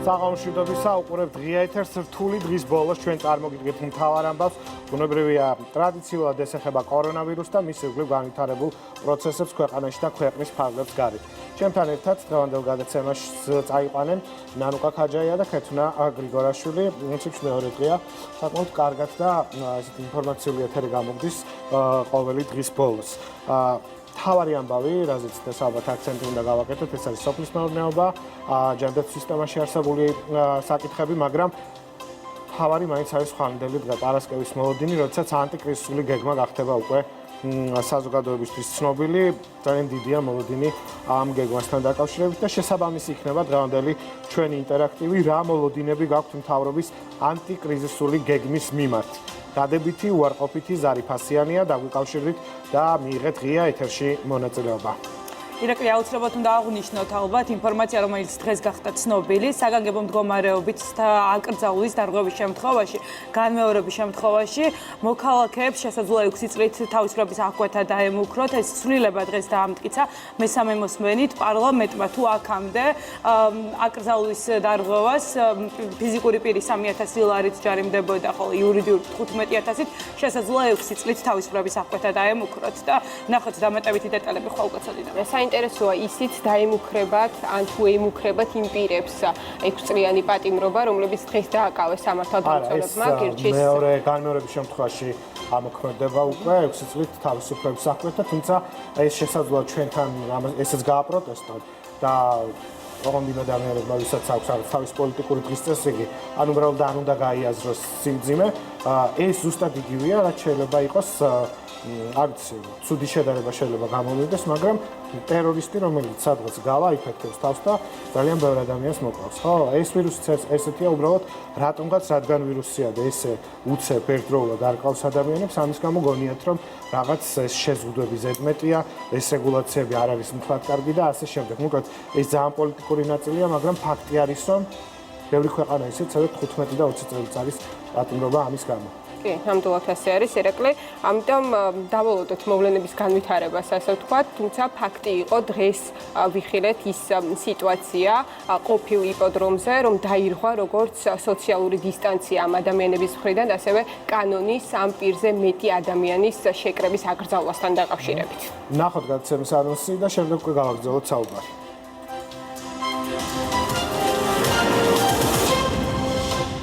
საღამოშვიდობისა უყურებთ ღია ეთერს რთული დღის ბოლოს ჩვენ წარმოგიდგენთ მთავარ ამბავს. ბუნებრივია ტრადიციულად ეს ეხება კორონავირუსს და მის ირგვლივ განვითარებულ პროცესებს ქვეყანაში და ქვეყნის ფარგლებს გარეთ. Ჩემთან ერთად დღევანდელ გადაცემაში წაიყვანენ ნანუკა ქაჯაია და ქეთუნა გრიგორაშვილი. მოციქს მეორე დღეა საკმაოდ კარგად და ესეთი ინფორმაციული ეთერი გამოგდის ყოველი დღის ბოლოს. Თავარი ამბავი, რაზეც დასაბათ აქცენტი უნდა გავაკეთოთ, ეს არის სოფლის მეურნეობა, ჯანდაცვის სისტემაში არსებული საკითხები, მაგრამ თავარი მაინც არის ხვალინდელი დღე, პარასკევის მოლოდინი, როდესაც ანტიკრიზისული გეგმა გახდება უკვე საზოგადოებისთვის ცნობილი, ძალიან დიდია მოლოდინი ამ გეგმასთან დაკავშირებით და შესაბამისი იქნება დღევანდელი ჩვენი ინტერაქტივი, რა მოლოდინები გაქვთ მთავრობის ანტიკრიზისული გეგმის მიმართ. დადებითი, უარყოფითი, ზარიფასიანია, დაგვიკავშირდით და მიიღეთ ღია ეთერში მონაწილეობა. ირაკლი, აუცილებლად უნდა აღვნიშნოთ ალბათ ინფორმაცია, რომელიც დღეს გახდა ცნობილი, საგანგებო მდგომარეობით და აკრძალვის დარღვევის შემთხვევაში, განმეორების შემთხვევაში, მოქალაქეებს შესაძლოა 6 წლით თავისუფლების აღკვეთა დაემუქროთ. ეს ცვლილება დღეს დაამტკიცა მესამე მოსმენით პარლამენტმა თუ აქამდე აკრძალვის დარღვევას ფიზიკური პირი 3000 ლარით ჯარიმდებოდა, ხოლო იურიდიული 15000-ით შესაძლოა 6 წლით თავისუფლების აღკვეთა დაემუქროთ და ნახოთ დამატებითი დეტალები ხვალკაცოდიდან. საინტერესოა ისიც დაემუქრებათ ან თუ ემუქრებათ იმ პირებს 6 წლიანი პატიმრობა, რომლებიც დღეს დააკავეს სამართალდამცველებმა გირჩის მეორე განმეორების შემთხვევაში ამოქმედება უკვე 6 წლით თავისუფლების აღკვეთა, თუმცა ეს შესაძლოა ჩვენთან ესეც გააპროტესტოთ და ოღონდ ადამიანებმა ვისაც აქვს თავის პოლიტიკური დღის წესრიგი, ან უბრალოდ არ უნდა გაიაზროს სიმძიმე, ეს ზუსტად იგივეა, რაც შეიძლება იყოს არც ცუდი შედარება შეიძლება გამოვიდეს, მაგრამ ტერორისტი, რომელიც სადღაც გავაიფექტებს თავს და ძალიან ბევრ ადამიანს მოკლავს. ხო, ეს ვირუსიც ესეთია უბრალოდ რატომღაც რადგან ვირუსია და ესე უცებ ერთდროულად არ ყავს ადამიანებს, ამის გამო გონიათ რომ რაღაც ეს შეზღუდვები ზედმეტია, ეს რეგულაციები არ არის მთლად კარგი და ასე შემდეგ. მოკლედ, ეს ძალიან პოლიტიკური ნაწილია, მაგრამ ფაქტი არის რომ ბევრი ქვეყანა ისეთ, სადაც 15 და 20 წელიწად არის პატიმრობა ამის გამო. კი, ნამდვილად ასე არის, ირაკლი. ამიტომ დავალოდოთ მოვლენების განვითარებას, ასე ვთქვათ, თუმცა ფაქტი იყო დღეს ვიხილეთ ის სიტუაცია ყოფილ იპოდრომზე, რომ დაირღვა როგორც სოციალური დისტანცია ამ ადამიანების მხრიდან, ასევე კანონის ამ პირზე მეტი ადამიანის შეკრების აკრძალვასთან დაკავშირებით. ნახოთ გადაცემის ანონსი და შემდეგ უკვე გავაგრძელოთ საუბარი.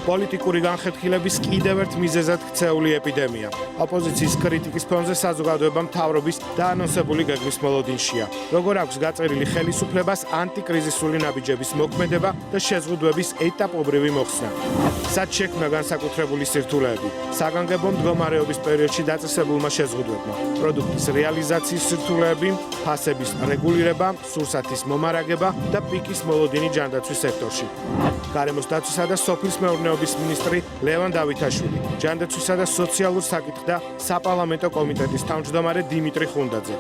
პოლიტიკური განხეთქილების კიდევ ერთ მიზეზად ქცეული ეპიდემია. ოპოზიციის კრიტიკის ფონზე საზოგადოება მთავრობის დაანონსებული გეგმის მოლოდინშია. როგორ აქვს გაწერილი ხელისუფლებას ანტიკრიზისული ნაბიჯების მოქმედება და შეზღუდვების ეტაპობრივი მოხსნა. სად შექმნა განსაკუთრებული სირთულეები, საგანგებო მდგომარეობის პერიოდში დაწესებულმა შეზღუდვებმა, პროდუქტის რეალიზაციის სირთულეები, ფასების რეგულირება, სურსათის მომარაგება და პიკის მოლოდინი ჯანდაცვის სექტორში. გარემოს დაცვისა და სოფლის მეურნეობის მინისტრი ლევან დავითაშვილი, ჯანდაცვისა და სოციალურ საკითხთა საპარლამენტო კომიტეტის თავმჯდომარე დიმიტრი ხუნდაძე.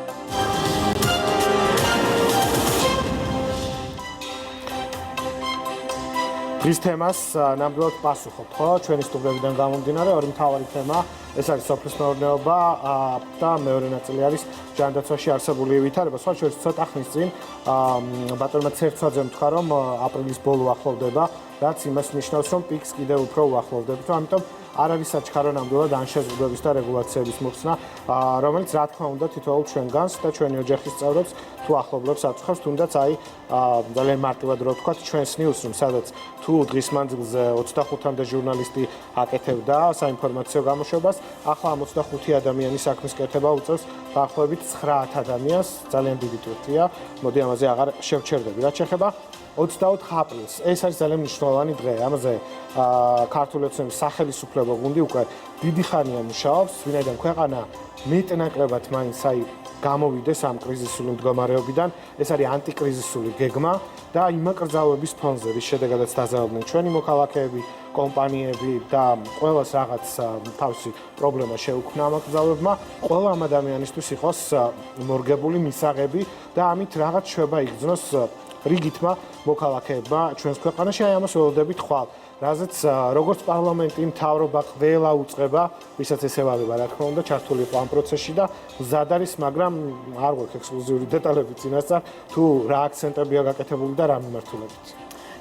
დღის თემას ნამდვილად პასუხობთ, ხო? ჩვენი სტუდიებიდან გამომდინარე, ორი მთავარი თემა, ეს არის სოფლის მეურნეობა და მეორე ნაწილი არის ჯანდაცვაში არსებული ვითარება. სხვა შორის ცოტა ხნის წინ ბატონმა ცერცვაძემ თქვა, რომ აპრილის ბოლო ახლოვდება, რაც იმას ნიშნავს, რომ პიკს კიდევ უფრო უახლოვდება. ამიტომ არ არის საჩქარო ნამდვილად ან შეზღუდვების და რეგულაციების მოხსნა, რომელიც რა თქმა უნდა თითოეულ ჩვენგანს და ჩვენი ოჯახის წევრებს თუ ახლობლებს აწუხებს, თუნდაც აი ძალიან მარტივად რო ვთქვათ, ჩვენს ნიუს რომ სადაც თუ დღის მანძილზე 25-მდე ჟურნალისტი აკეთებდა საინფორმაციო გამოშვებას, ახლა 25 ადამიანის საქმის კეთება უწევს დაახლოებით 9 ადამიანს, ძალიან დიდი ტვირთია. მოდი ამაზე აღარ შევჩერდები. რაც შეეხება 24 აპრილს. ეს არის ძალიან მნიშვნელოვანი დღე. ამაზე ქართული ოცნების სახელისუფლებო გუნდი უკვე დიდი ხანია მუშაობს, ვინაიდან ქვეყანა მეტნაკლებად მაინც გამოვიდეს ამ კრიზისული მდგომარეობიდან. ეს არის ანტიკრიზისული გეგმა და იმ აკრძალვების ფონზე, რის შედეგადაც დაზავდნენ ჩვენი მოქალაქეები, კომპანიები და ყველას რაღაც თავისი პრობლემა შეუქმნა ამ აკრძალვებმა. ყველა ამ ადამიანისთვის იყოს მორგებული მისაღები და ამით რაღაც შვება იგრძნოს რიგითმა მოქალაქეებმა ჩვენს ქვეყანაში. აი ამას ველოდებით ხვალ. რაზეც როგორც პარლამენტი მთავრობა ყველა უწყება, ვისაც ესევარება, რა თქმა უნდა, ჩართული იყო ამ პროცესში და მზად არის, მაგრამ არ გვაქვს ექსკლუზიური დეტალები წინასწარ, თუ რა აქცენტებია გაკეთებული და რა მიმართულებით.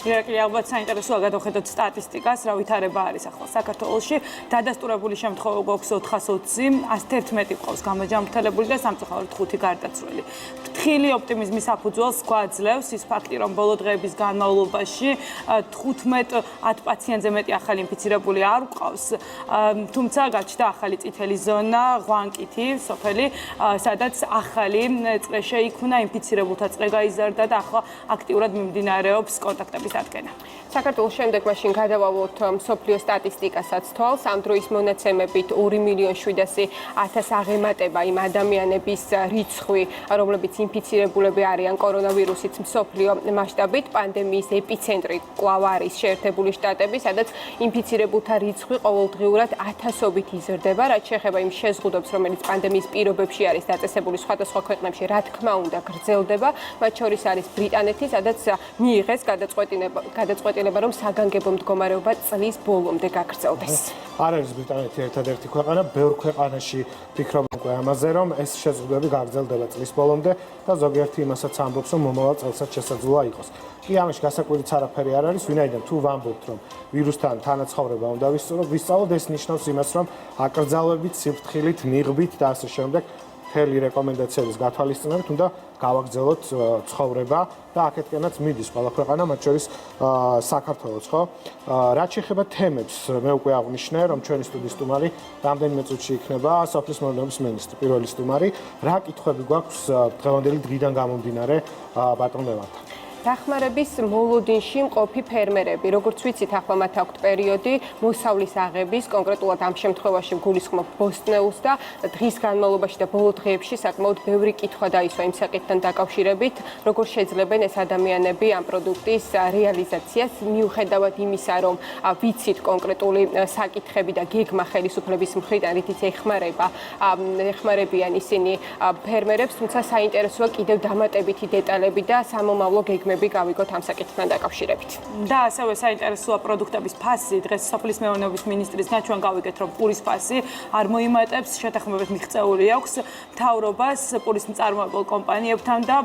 ირაკლი, ალბათ საინტერესოა გადავხედოთ სტატისტიკას, რა ვითარება არის ახლა საქართველოში. დადასტურებული შემთხვევა გვაქვს 420, 111 ყავს გამოჯანმრთელებული და სამწუხაროდ 5 გარდაცვლილი. ფრთხილი ოპტიმიზმის საფუძველს გვაძლევს ის ფაქტი, რომ ბოლო დღეების განმავლობაში 15-10 პაციენტზე მეტი ახალი ინფიცირებული არ გვყავს. თუმცა გაჩნდა ახალი წითელი ზონა, ღვანკითი, სოფელი, სადაც ახალი წრე შეიქმნა, ინფიცირებულთა წრე გაიზარდა და ახლა აქტიურად მიმდინარეობს კონტაქტების დადგენა. საქართველოს შემდეგ მაშინ გადავალოთ მსოფლიო სტატისტიკასაც თვალს. ამ დროის მონაცემებით 2.700.000 აღემატება იმ ადამიანების რიცხვი, რომლებიც ინფიცირებულები არიან კორონავირუსით მსოფლიო მასშტაბით. პანდემიის ეპიცენტრი კვლავ არის შეერთებული შტატები, სადაც ინფიცირებულთა რიცხვი ყოველდღიურად 1000-ობით იზრდება, რაც შეეხება იმ შეზღუდვებს, რომელიც პანდემიის პირობებში არის დაწესებული სხვადასხვა ქვეყნებში, რა თქმა უნდა, გრძელდება. მათ შორის არის ბრიტანეთი, სადაც მიიღეს გადაწყვეტილება, რომ საგანგებო მდგომარეობა წლის ბოლომდე გაგრძელდეს. არ არის ბრიტანეთი ერთადერთი ქვეყანა, ბევრ ქვეყანაში ფიქრობენ უკვე ამაზე, რომ ეს შეზღუდვები გაგრძელდება წლის ბოლომდე და ზოგიერთი იმასაც ამბობს, რომ მომავალ წელსაც შესაძლოა იყოს. კი ამაში გასაკვირიც არაფერი არ არის, ვინაიდან თუ ვამბობთ, რომ ვირუსთან თანაცხოვრება უნდა ვისწავლოთ, ეს ნიშნავს იმას, რომ აკრძალვებით, სიფრთხილით, ნიღბით და ასე შემდეგ მთელი რეკომენდაციების გათვალისწინებით უნდა გავაგრძელოთ ცხოვრება და აქეთკენაც მიდის ყველა ქვეყანა, მათ შორის საქართველოც, ხო? რაც შეეხება თემებს, მე უკვე აღვნიშნე, რომ ჩვენი სტუდიის სტუმარი რამდენიმე წუთში იქნება სოფლის მეურნეობის მინისტრი, პირველი სტუმარი. რა კითხვები გვაქვს დღევანდელი დღიდან გამომდინარე ბატონ ლევანთან? დახმარების მოლოდინში მყოფი ფერმერები, როგორც ვიცით, ახლა მათ აქვთ პერიოდი მოსავლის აღების, კონკრეტულად ამ შემთხვევაში გულისხმობ ბოსტნეულს და დღის განმავლობაში და ბოლო დღეებში საკმაოდ ბევრი კითხვა დაისვა იმ საკითხთან დაკავშირებით, როგორ შეძლებენ ეს ადამიანები ამ პროდუქტის რეალიზაციას, მიუხედავად იმისა, რომ ვიცით კონკრეტული საკითხები და გეგმა ხელისუფლების მხრიდან, რითიც ეხმარებიან ისინი ფერმერებს, თუმცა საინტერესოა კიდევ დამატებითი დეტალები და სამომავლო გეგმები გავიგოთ ამ საკითხთან დაკავშირებით. და ასევე საინტერესოა პროდუქტების ფასი. დღეს სოფლის მეურნეობის მინისტრისგან ჩვენ გავიგეთ, რომ პურის ფასი არ მოიმატებს, შეთანხმებით მიღწეული აქვს მთავრობას პურის მწარმოებელ კომპანიებთან და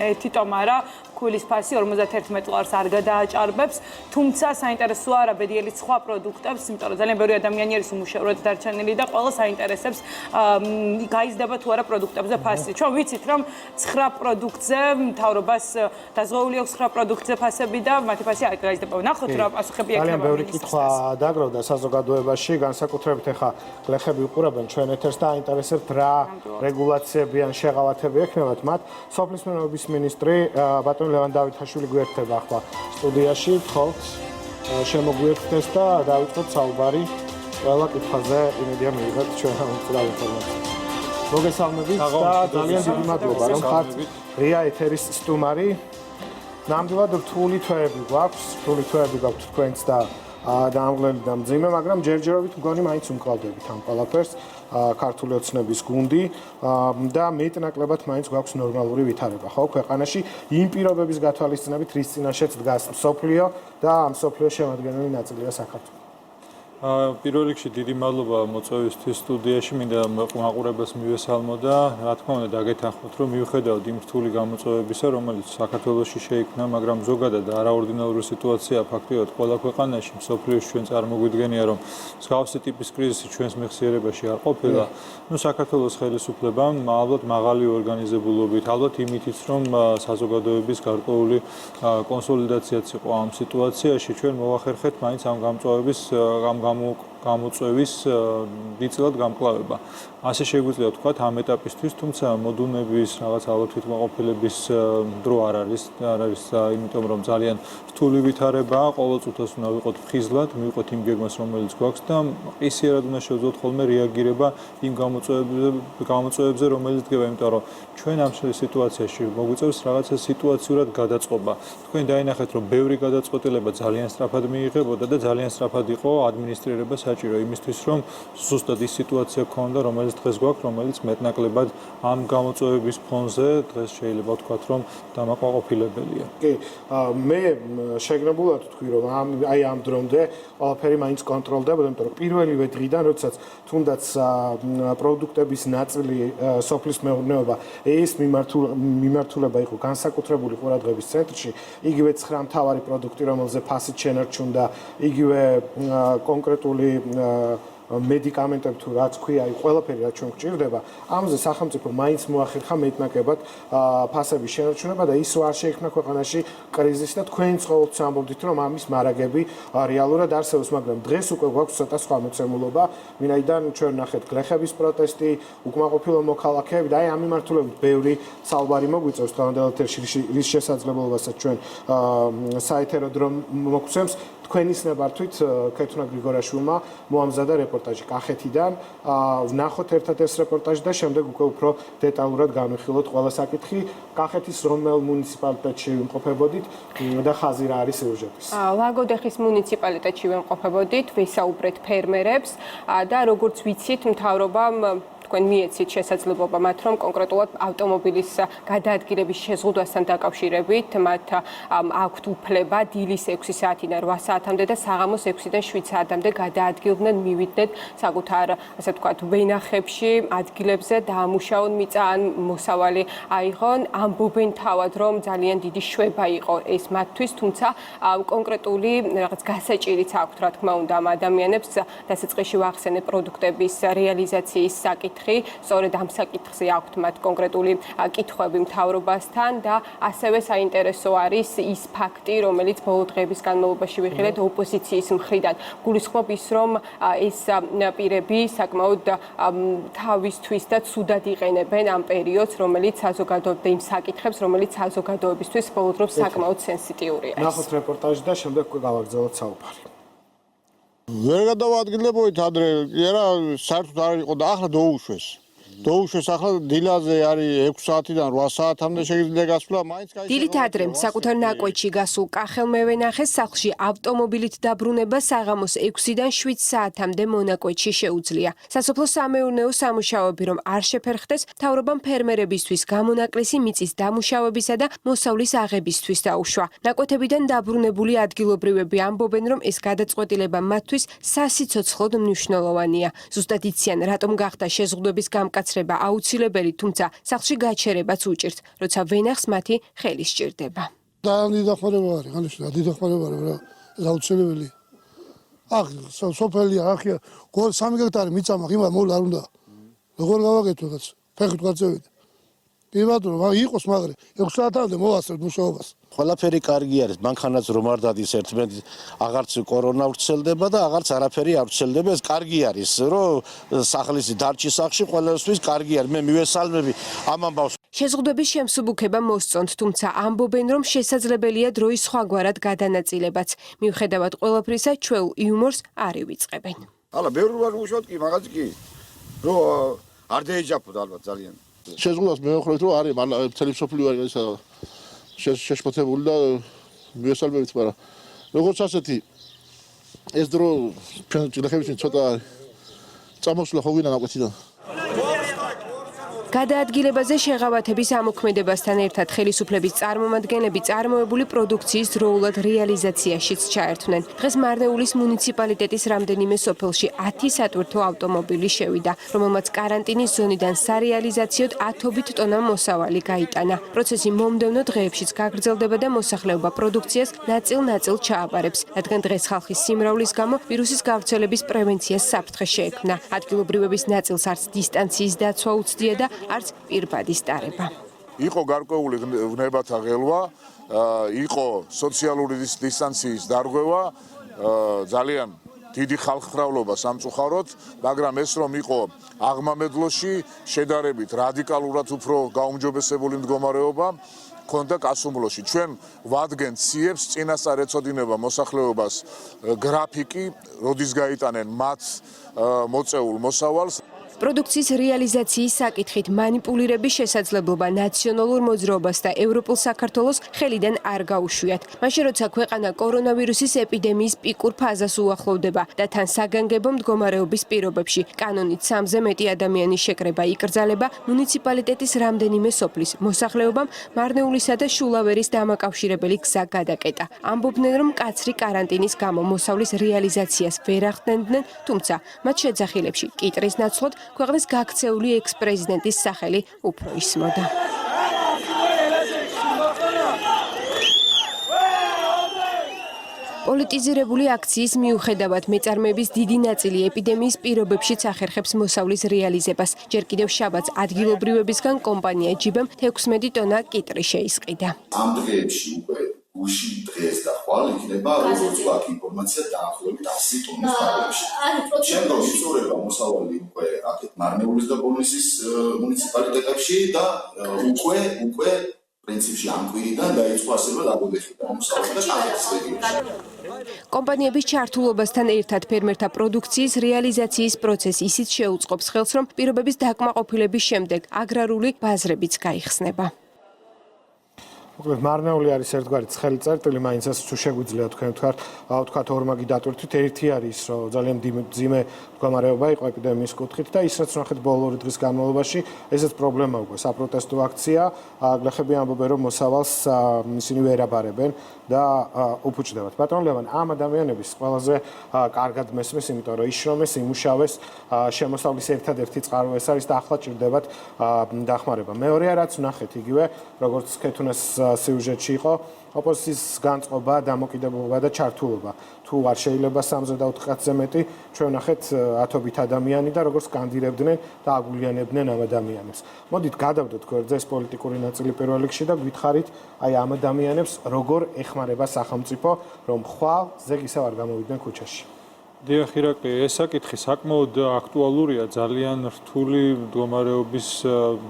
ერთი ტომარა ქულის ფასი 51 ლარს არ გადააჭარბებს. თუმცა საინტერესოა არაბედიელი სხვა პროდუქტებს, იმიტომ რომ ძალიან ბევრი ადამიანი არის უმუშევრად დარჩენილი და ყველა საინტერესებს გაიზრდება თუ არა პროდუქტებზე ფასი. ჩვენ ვიცით, რომ 9 პროდუქტზე მთავრობას დაზღვეული აქვს 9 პროდუქტზე ფასები და მათი ფასი არ გაიზრდება. ნახოთ რა პასუხები ექნება. ძალიან ბევრი კითხვა დაგროვდა საზოგადოებაში, განსაკუთრებით ახლა გლეხები უყურებენ ჩვენ ეთერს და აინტერესებთ რა რეგულაციები ან შეღავათები ექნებათ მათ. სოფლის მეურნეობის მინისტრი ბატონი ლევან დავითაშვილი გვერდება ახლა სტუდიაში, ვთხოვთ შემოგვიერთდეს და დავიწყოთ საუბარი ყველა კითხვაზე, იმედია მიიღეთ ჩვენ ამ ინფორმაციას. მოგესალმებით და ძალიან დიდი მადლობა, რომ ხართ ღია ეთერის სტუმარი. ნამდვილად რთული თვეები გვაქვს თქვენც და დაამღლელი და მძიმე, მაგრამ ჯერჯერობით მგონი მაინც უმკლავდებით ამ ყველაფერს. ქართული ოცნების გუნდი და მეტნაკლებად მაინც გვაქვს ნორმალური ვითარება, ხო, ქვეყანაში იმ პირობების გათვალისწინებით, რის წინაშეც დგას მსოფლიო და ამ მსოფლიოს შემადგენელი ნაწილია საქართველო. პირველ რიგში დიდი მადლობა მოწვევისთვის სტუდიაში, მინდა მაყურებელს მივესალმო და რა თქმა უნდა დაგეთანხმოთ, რომ მიუხედავად იმ რთული გამოწვევებისა, რომელიც საქართველოში შეიქმნა, მაგრამ ზოგადად არაორდინალური სიტუაცია ფაქტიურად ყველა ქვეყანაში, მსოფლიოში ჩვენ წარმოგვიდგენია, რომ მსგავსი ტიპის კრიზისი ჩვენს მეხსიერებაში არ ყოფილა. საქართველოს ხელისუფლებამ ალბათ მაღალი ორგანიზებულობით, ალბათ იმითიც, რომ საზოგადოების გარკვეული კონსოლიდაციაც იყო ამ სიტუაციაში, ჩვენ მოვახერხეთ მაინც ამ გამოწვევის დიდწილად გამკლავება. ასე შეგვიძლია ვთქვათ ამ ეტაპისთვის, თუმცა მოდუნების რაღაც ალბათ თვითმაყოფილების დრო არ არის, იმიტომ რომ ძალიან რთული ვითარებაა, ყოველწუთას უნდა ვიყოთ ფხიზლად, მივიღოთ იმ გეგმას, რომელიც გვაქვს და ყისიერად უნდა შევძლოთ ხოლმე რეაგირება იმ გამოწვევებზე, რომელიც დგება, იმიტომ რომ ჩვენ ამ სიტუაციაში მოგვიწევს რაღაცა სიტუაციურად გადაწყობა. თქვენ დაინახეთ, რომ ბევრი გადაწყვეტილება ძალიან სწრაფად მიიღებოდა და ძალიან სწრაფად იყო ადმინისტრირება საჭირო იმისთვის, რომ ზუსტად ის სიტუაცია ქონდა, რომელიც დღეს გვაქვს, რომელიც მეტნაკლებად ამ გამოწვევების ფონზე დღეს შეიძლება ვთქვათ, რომ დამაკმაყოფილებელია. კი, მე შეგნებულად ვთქვი, რომ აი ამ დრომდე ყველაფერი მაინც კონტროლდება, იმიტომ რომ პირველივე დღიდან, როდესაც თუნდაც პროდუქტების ნაწილი სოფლის მეურნეობა ეს მიმართულება იყო განსაკუთრებული ყურადღების ცენტრში, იგივე 9 მთავარი პროდუქტი, რომელზე ფასით შენარჩუნდა, იგივე კონკრეტული მედიკამენტები თუ რაც ქვია, აი ყველაფერი რაც ჩვენ გვჭირდება, ამაზე სახელმწიფო მაინც მოახერხა მეტნაკლებად ფასების შენარჩუნება და ის არ შეიქმნა ქვეყანაში კრიზისი და თქვენც ყოველთვის ამბობდით, რომ ამის მარაგები რეალურად არსებობს, მაგრამ დღეს უკვე გვაქვს ცოტა სხვა მოცემულობა, ვინაიდან ჩვენ ნახეთ გლეხების პროტესტი, უკმაყოფილო მოქალაქეები და აი ამ მიმართულებით ბევრი საუბარი მოგვიწევს დღევანდელ ეთერში, რის შესაძლებლობასაც ჩვენ საეთერო დრო მოგცემს. თქვენის ნებართვით ქეთუნა გრიგორაშვილმა მოამზადა რეპორტაჟი კახეთიდან. ვნახოთ ერთად ეს რეპორტაჟი და შემდეგ უკვე უფრო დეტალურად განვიხილოთ ყველა საკითხი. კახეთის რომელ მუნიციპალიტეტში ვიმყოფებოდით და ხაზი რა არის სიუჟეტის? ლაგოდეხის მუნიციპალიტეტში ვიმყოფებოდით, ვესაუბრეთ ფერმერებს და როგორც ვიცით, მთავრობამ თქვენ მიეცით შესაძლებლობა მათ, რომ კონკრეტულად ავტომობილის გადაადგილების შეზღუდვასთან დაკავშირებით მათ აქვთ უფლება დილის 6 საათიდან 8 საათამდე და საღამოს 6-დან 7 საათამდე გადაადგილდნენ, მივიდნენ საკუთარ, ასე ვთქვათ, ვენახებში, ადგილებზე დაამუშავონ მიწა ან მოსავალი აიღონ. ამბობენ თავად, რომ ძალიან დიდი შვება იყო ეს მათთვის, თუმცა კონკრეტული რაღაც გასაჭირიც აქვთ, რა თქმა უნდა, ამ ადამიანებს დასაწყისში ვახსენე პროდუქტების რეალიზაციის საკითხი. სწორედ ამ საკითხზე აქვთ მათ კონკრეტული კითხვები მთავრობასთან და ასევე საინტერესო არის ის ფაქტი, რომელიც ბოლო დღეების განმავლობაში ვიხილეთ ოპოზიციის მხრიდან. გულისხმობ ის, რომ ეს პირები საკმაოდ თავისთვის და ცუდად იყენებენ ამ პერიოდს, რომელიც საზოგადოებრივ იმ საკითხებს, რომელიც საზოგადოებისთვის ბოლო დროს საკმაოდ სენსიტიურია. ნახოთ რეპორტაჟი და შემდეგ უკვე გავაგრძელოთ საუბარი. ვერ გადავადგილებოით ადრე, არა საერთოდ არ იყო და ახლა დაუშვეს. დაუშვეს ახლა დილაზე არის 6 საათიდან 8 საათამდე შეიძლება გასვლა, მაინც გაიჭირა. დილით ადრე საკუთარ ნაკვეთში გასულ კახელმე ვენახეს სახლში ავტომობილით დაბრუნება საღამოს 6-დან 7 საათამდე მონაკვეთში შეუძლია. სასოფლო-სამეურნეო სამუშაოები რომ არ შეფერხდეს, მთავრობამ ფერმერებისთვის გამონაკლისი მიწის დამუშავებისა და მოსავლის აღებისთვის დაუშვა. ნაკვეთებიდან დაბრუნებული ადგილობრივები ამბობენ, რომ ეს გადაწყვეტილება მათთვის სასიცოცხლოდ მნიშვნელოვანია. ზუსტად იციან, რატომ გახდა შეზღუდვების გამკაცრება აუცილებელი, თუმცა სახლში გაჩერებაც უჭირთ, როცა ვენახს მათი ხელი სჭირდება. დიდი დახმარება არის, განსხვავებული დიდი დახმარება არის, ეს აუცილებელი. სოფელია, ახია, 3 გექტარი მიწა მაქვს, იმა მოლა არ უნდა. როგორ გავაკეთო რაც? ფეხით გაწევით. პირველად რომ იყოს, მაგრამ 6 საათამდე მოვასწრებ მუშაობას. ყველაფერი კარგი არის, მანქანაც რომ არ დადის ერთმანეთს, აღარც კორონა ვრცელდება და აღარც არაფერი არ ვრცელდება, ეს კარგი არის, რომ სახლის დარჩი სახში ყველასთვის კარგი არის. მე მივესალმები ამ ამბავს. შეზღუდვების შემსუბუქება მოსწონთ, თუმცა ამბობენ, რომ შესაძლებელია დროის სხვაგვარად გადანაწილებაც. მიუხედავად ყველაფრისა, ჩვეულ იუმორს არ ივიწყებენ. ალა ბევრი ვარ უშოთ კი, მაგაც კი. რომ არ დაეჯაფოთ ალბათ ძალიან. შეზღუდვას მეუხრეთ რომ არის, მაგრამ მთელი მსოფლიო არის ისა შეშფოთებული და მივესალმებით, მაგრამ როგორც ასეთი ეს დრო ჩვენ ჭილახებში ცოტა წამოსვლა ხო გვინდა ნაკვეთიდან. გადაადგილებაზე შეღავათების ამოქმედებასთან ერთად ხელისუფლების წარმომადგენლები წარმოებული პროდუქციის დროულად რეალიზაციაშიც ჩაერთვნენ. დღეს მარნეულის მუნიციპალიტეტის რამდენიმე სოფელში 10 სატვირთო ავტომობილი შევიდა, რომელმაც კარანტინის ზონიდან სარეალიზაციოდ 10-ობით ტონა მოსავალი გაიტანა. პროცესი მომდევნო დღეებშიც გაგრძელდება და მოსახლეობა პროდუქციას ნაწილ-ნაწილ ჩააბარებს, რადგან დღეს ხალხის სიმრავლის გამო ვირუსის გავრცელების პრევენციას საფრთხე შეექმნა. ადგილობრივების ნაწილს არც დისტანციის დაცვა უცდია და არც პირბადის ტარება. იყო გარკვეული ვნებათა ღელვა, იყო სოციალური დისტანციის დარღვევა, ძალიან დიდი ხალხმრავლობა სამწუხაროდ, მაგრამ ეს რომ იყო აღმამედლოში შედარებით რადიკალურად უფრო გაუმჯობესებული მდგომარეობა ქონდა კასუმლოში. ჩვენ ვადგენთ ციებს, წინასწარ ეწოდინება მოსახლეობას გრაფიკი, როდის გაიტანენ მათ მოწეულ მოსავალს. პროდუქციის რეალიზაციის საკითხით მანიპულირების შესაძლებლობა ნაციონალურ მოძრაობას და ევროპულ საქართველოს ხელიდან არ გაუშვიათ. მაშინ როცა ქვეყანა კორონავირუსის ეპიდემიის პიკურ ფაზას უახლოვდება და თან საგანგებო მდგომარეობის პირობებში კანონით 3-ზე მეტი ადამიანის შეკრება იკრძალება, მუნიციპალიტეტის რამდენიმე სოფლის მოსახლეობამ მარნეულისა და შულავერის დამაკავშირებელი გზა გადაკეტა. ამბობდნენ, რომ მკაცრი კარანტინის გამო მოსავლის რეალიზაციას ვერ ახდენდნენ, თუმცა მათ შეძახილებში კიტრის ნაცვლად ქვეყნის გაქცეული ექს-პრეზიდენტის სახელი უფრო ისმოდა. პოლიტიზირებული აქციის მიუხედავად მეწარმეების დიდი ნაწილი ეპიდემიის პირობებშიც ახერხებს მოსავლის რეალიზებას. ჯერ კიდევ შაბათს ადგილობრივებისგან კომპანია ჯიბემ 16 ტონა კიტრი შეისყიდა. ამ დღეებში უკვე გუში დღეს და ხვალ იქნება როგორც ვაკ ინფორმაცია დაახლოებით 100 ტონის ფარგლებში. შემდგომ იწურება მოსავალი უკვე აქეთ მარნეულის და ბოლნისის მუნიციპალიტეტებში და უკვე პრინციპში ამ კვირიდან დაიწყო ასევე დაგუდებულება მოსავალი და კახეთის რეგიონში. კომპანიების ჩართულობასთან ერთად ფერმერთა პროდუქციის რეალიზაციის პროცესი ისიც შეუწყობს ხელს, რომ პირობების დაკმაყოფილების შემდეგ აგრარული ბაზრებიც გაიხსნება. მარნეული არის ერთგვარი ცხელი წერტილი, მაინც ასე თუ შეგვიძლია თქვათ ორმაგი დატვირთვით. ერთი არის, რომ ძალიან მძიმე მდგომარეობა იყო ეპიდემიის კუთხით და ისაც ნახეთ ბოლო დღის განმავლობაში ესეც პრობლემა უკვე საპროტესტო აქცია. გლეხები ამბობენ, რომ მოსავალს ისინი ვერ აბარებენ და უფუჭდებათ. ბატონ ლევან, ამ ადამიანების ყველაზე კარგად მესმის, იმიტომ რომ იშრომეს, იმუშავეს, შემოსავლის ერთადერთი წყარო ეს არის და ახლა ჭირდებათ დახმარება. მეორეა, რაც ვნახეთ იგივე, როგორც ქეთუნას სიუჟეტში იყო, ოპოზიციის განწყობა, დამოკიდებულება და ჩართულობა. თუ არ შეიძლება 3-4 კაცზე მეტი, ჩვენ ვნახეთ ათობით ადამიანი და როგორც კანდირებდნენ და აგულიანებდნენ ამ ადამიანებს. მოდით გადავდოთ გვერდზე ეს პოლიტიკური ნაწილი პირველ რიგში და გითხარით, აი ამ ადამიანებს როგორ ეხმარება სახელმწიფო, რომ ხვალ ზეგ ისევ არ გამოვიდნენ ქუჩაში. დიახ, ირაკლი, ეს საკითხი საკმაოდ აქტუალურია, ძალიან რთული მდგომარეობის,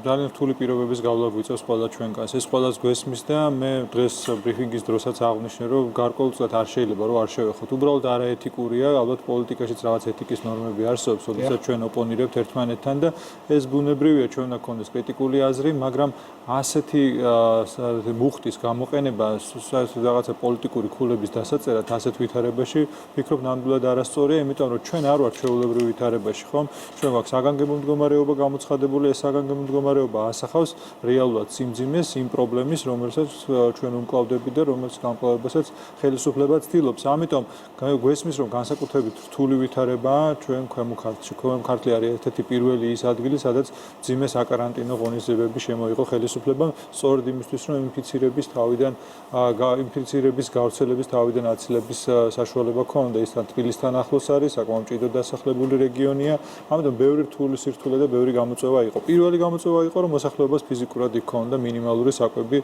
ძალიან რთული პირობების გავლა გვიწევს ყველა ჩვენგანს. ეს ყველას გვესმის და მე დღეს ბრიფინგის დროსაც აღვნიშნე, რომ გარკვეულწილად არ შეიძლება რომ არ შევეხოთ. უბრალოდ არაეთიკურია, ალბათ პოლიტიკაშიც რაღაც ეთიკის ნორმები არსებობს, როდესაც ჩვენ ოპონირებთ ერთმანეთთან და ეს ბუნებრივია, ჩვენ უნდა გქონდეს კრიტიკული აზრი, მაგრამ ასეთი მუხტის გამოყენება, რაღაცა პოლიტიკური ქულების დასაწერად ასეთ ვითარებაში, ვფიქრობ, ნამდვილად არასწორია, იმიტომ რომ ჩვენ არ ვართ ჩვეულებრივ ვითარებაში, ხომ? ჩვენ გვაქვს საგანგებო მდგომარეობა გამოცხადებული, ეს საგანგებო მდგომარეობა ასახავს რეალურად სიმძიმეს, იმ პრობლემის, რომელსაც ჩვენ უმკლავდებით და რომელს გამკლავებასაც ხელისუფლება ცდილობს. ამიტომ გვესმის, რომ განსაკუთრებით რთული ვითარებაა ჩვენ ქვემო ქართლში. ქვემო ქართლი არის ერთ-ერთი პირველი ის ადგილი, სადაც მძიმე საკარანტინო ღონისძიებები შემოიღო ხელისუფლებამ, სწორედ იმისთვის, რომ ინფიცირების გავრცელების თავიდან აცილების საშუალება ქონდა. ის თბილისთან ახლოს არის, საკმაოდ მჭიდროდ დასახლებული რეგიონია. ამიტომ ბევრი რთული სირთულე და ბევრი გამოწვევა იყო. პირველი გამოწვევა იყო, რომ მოსახლეობას ფიზიკურად იქონდა მინიმალური საკვები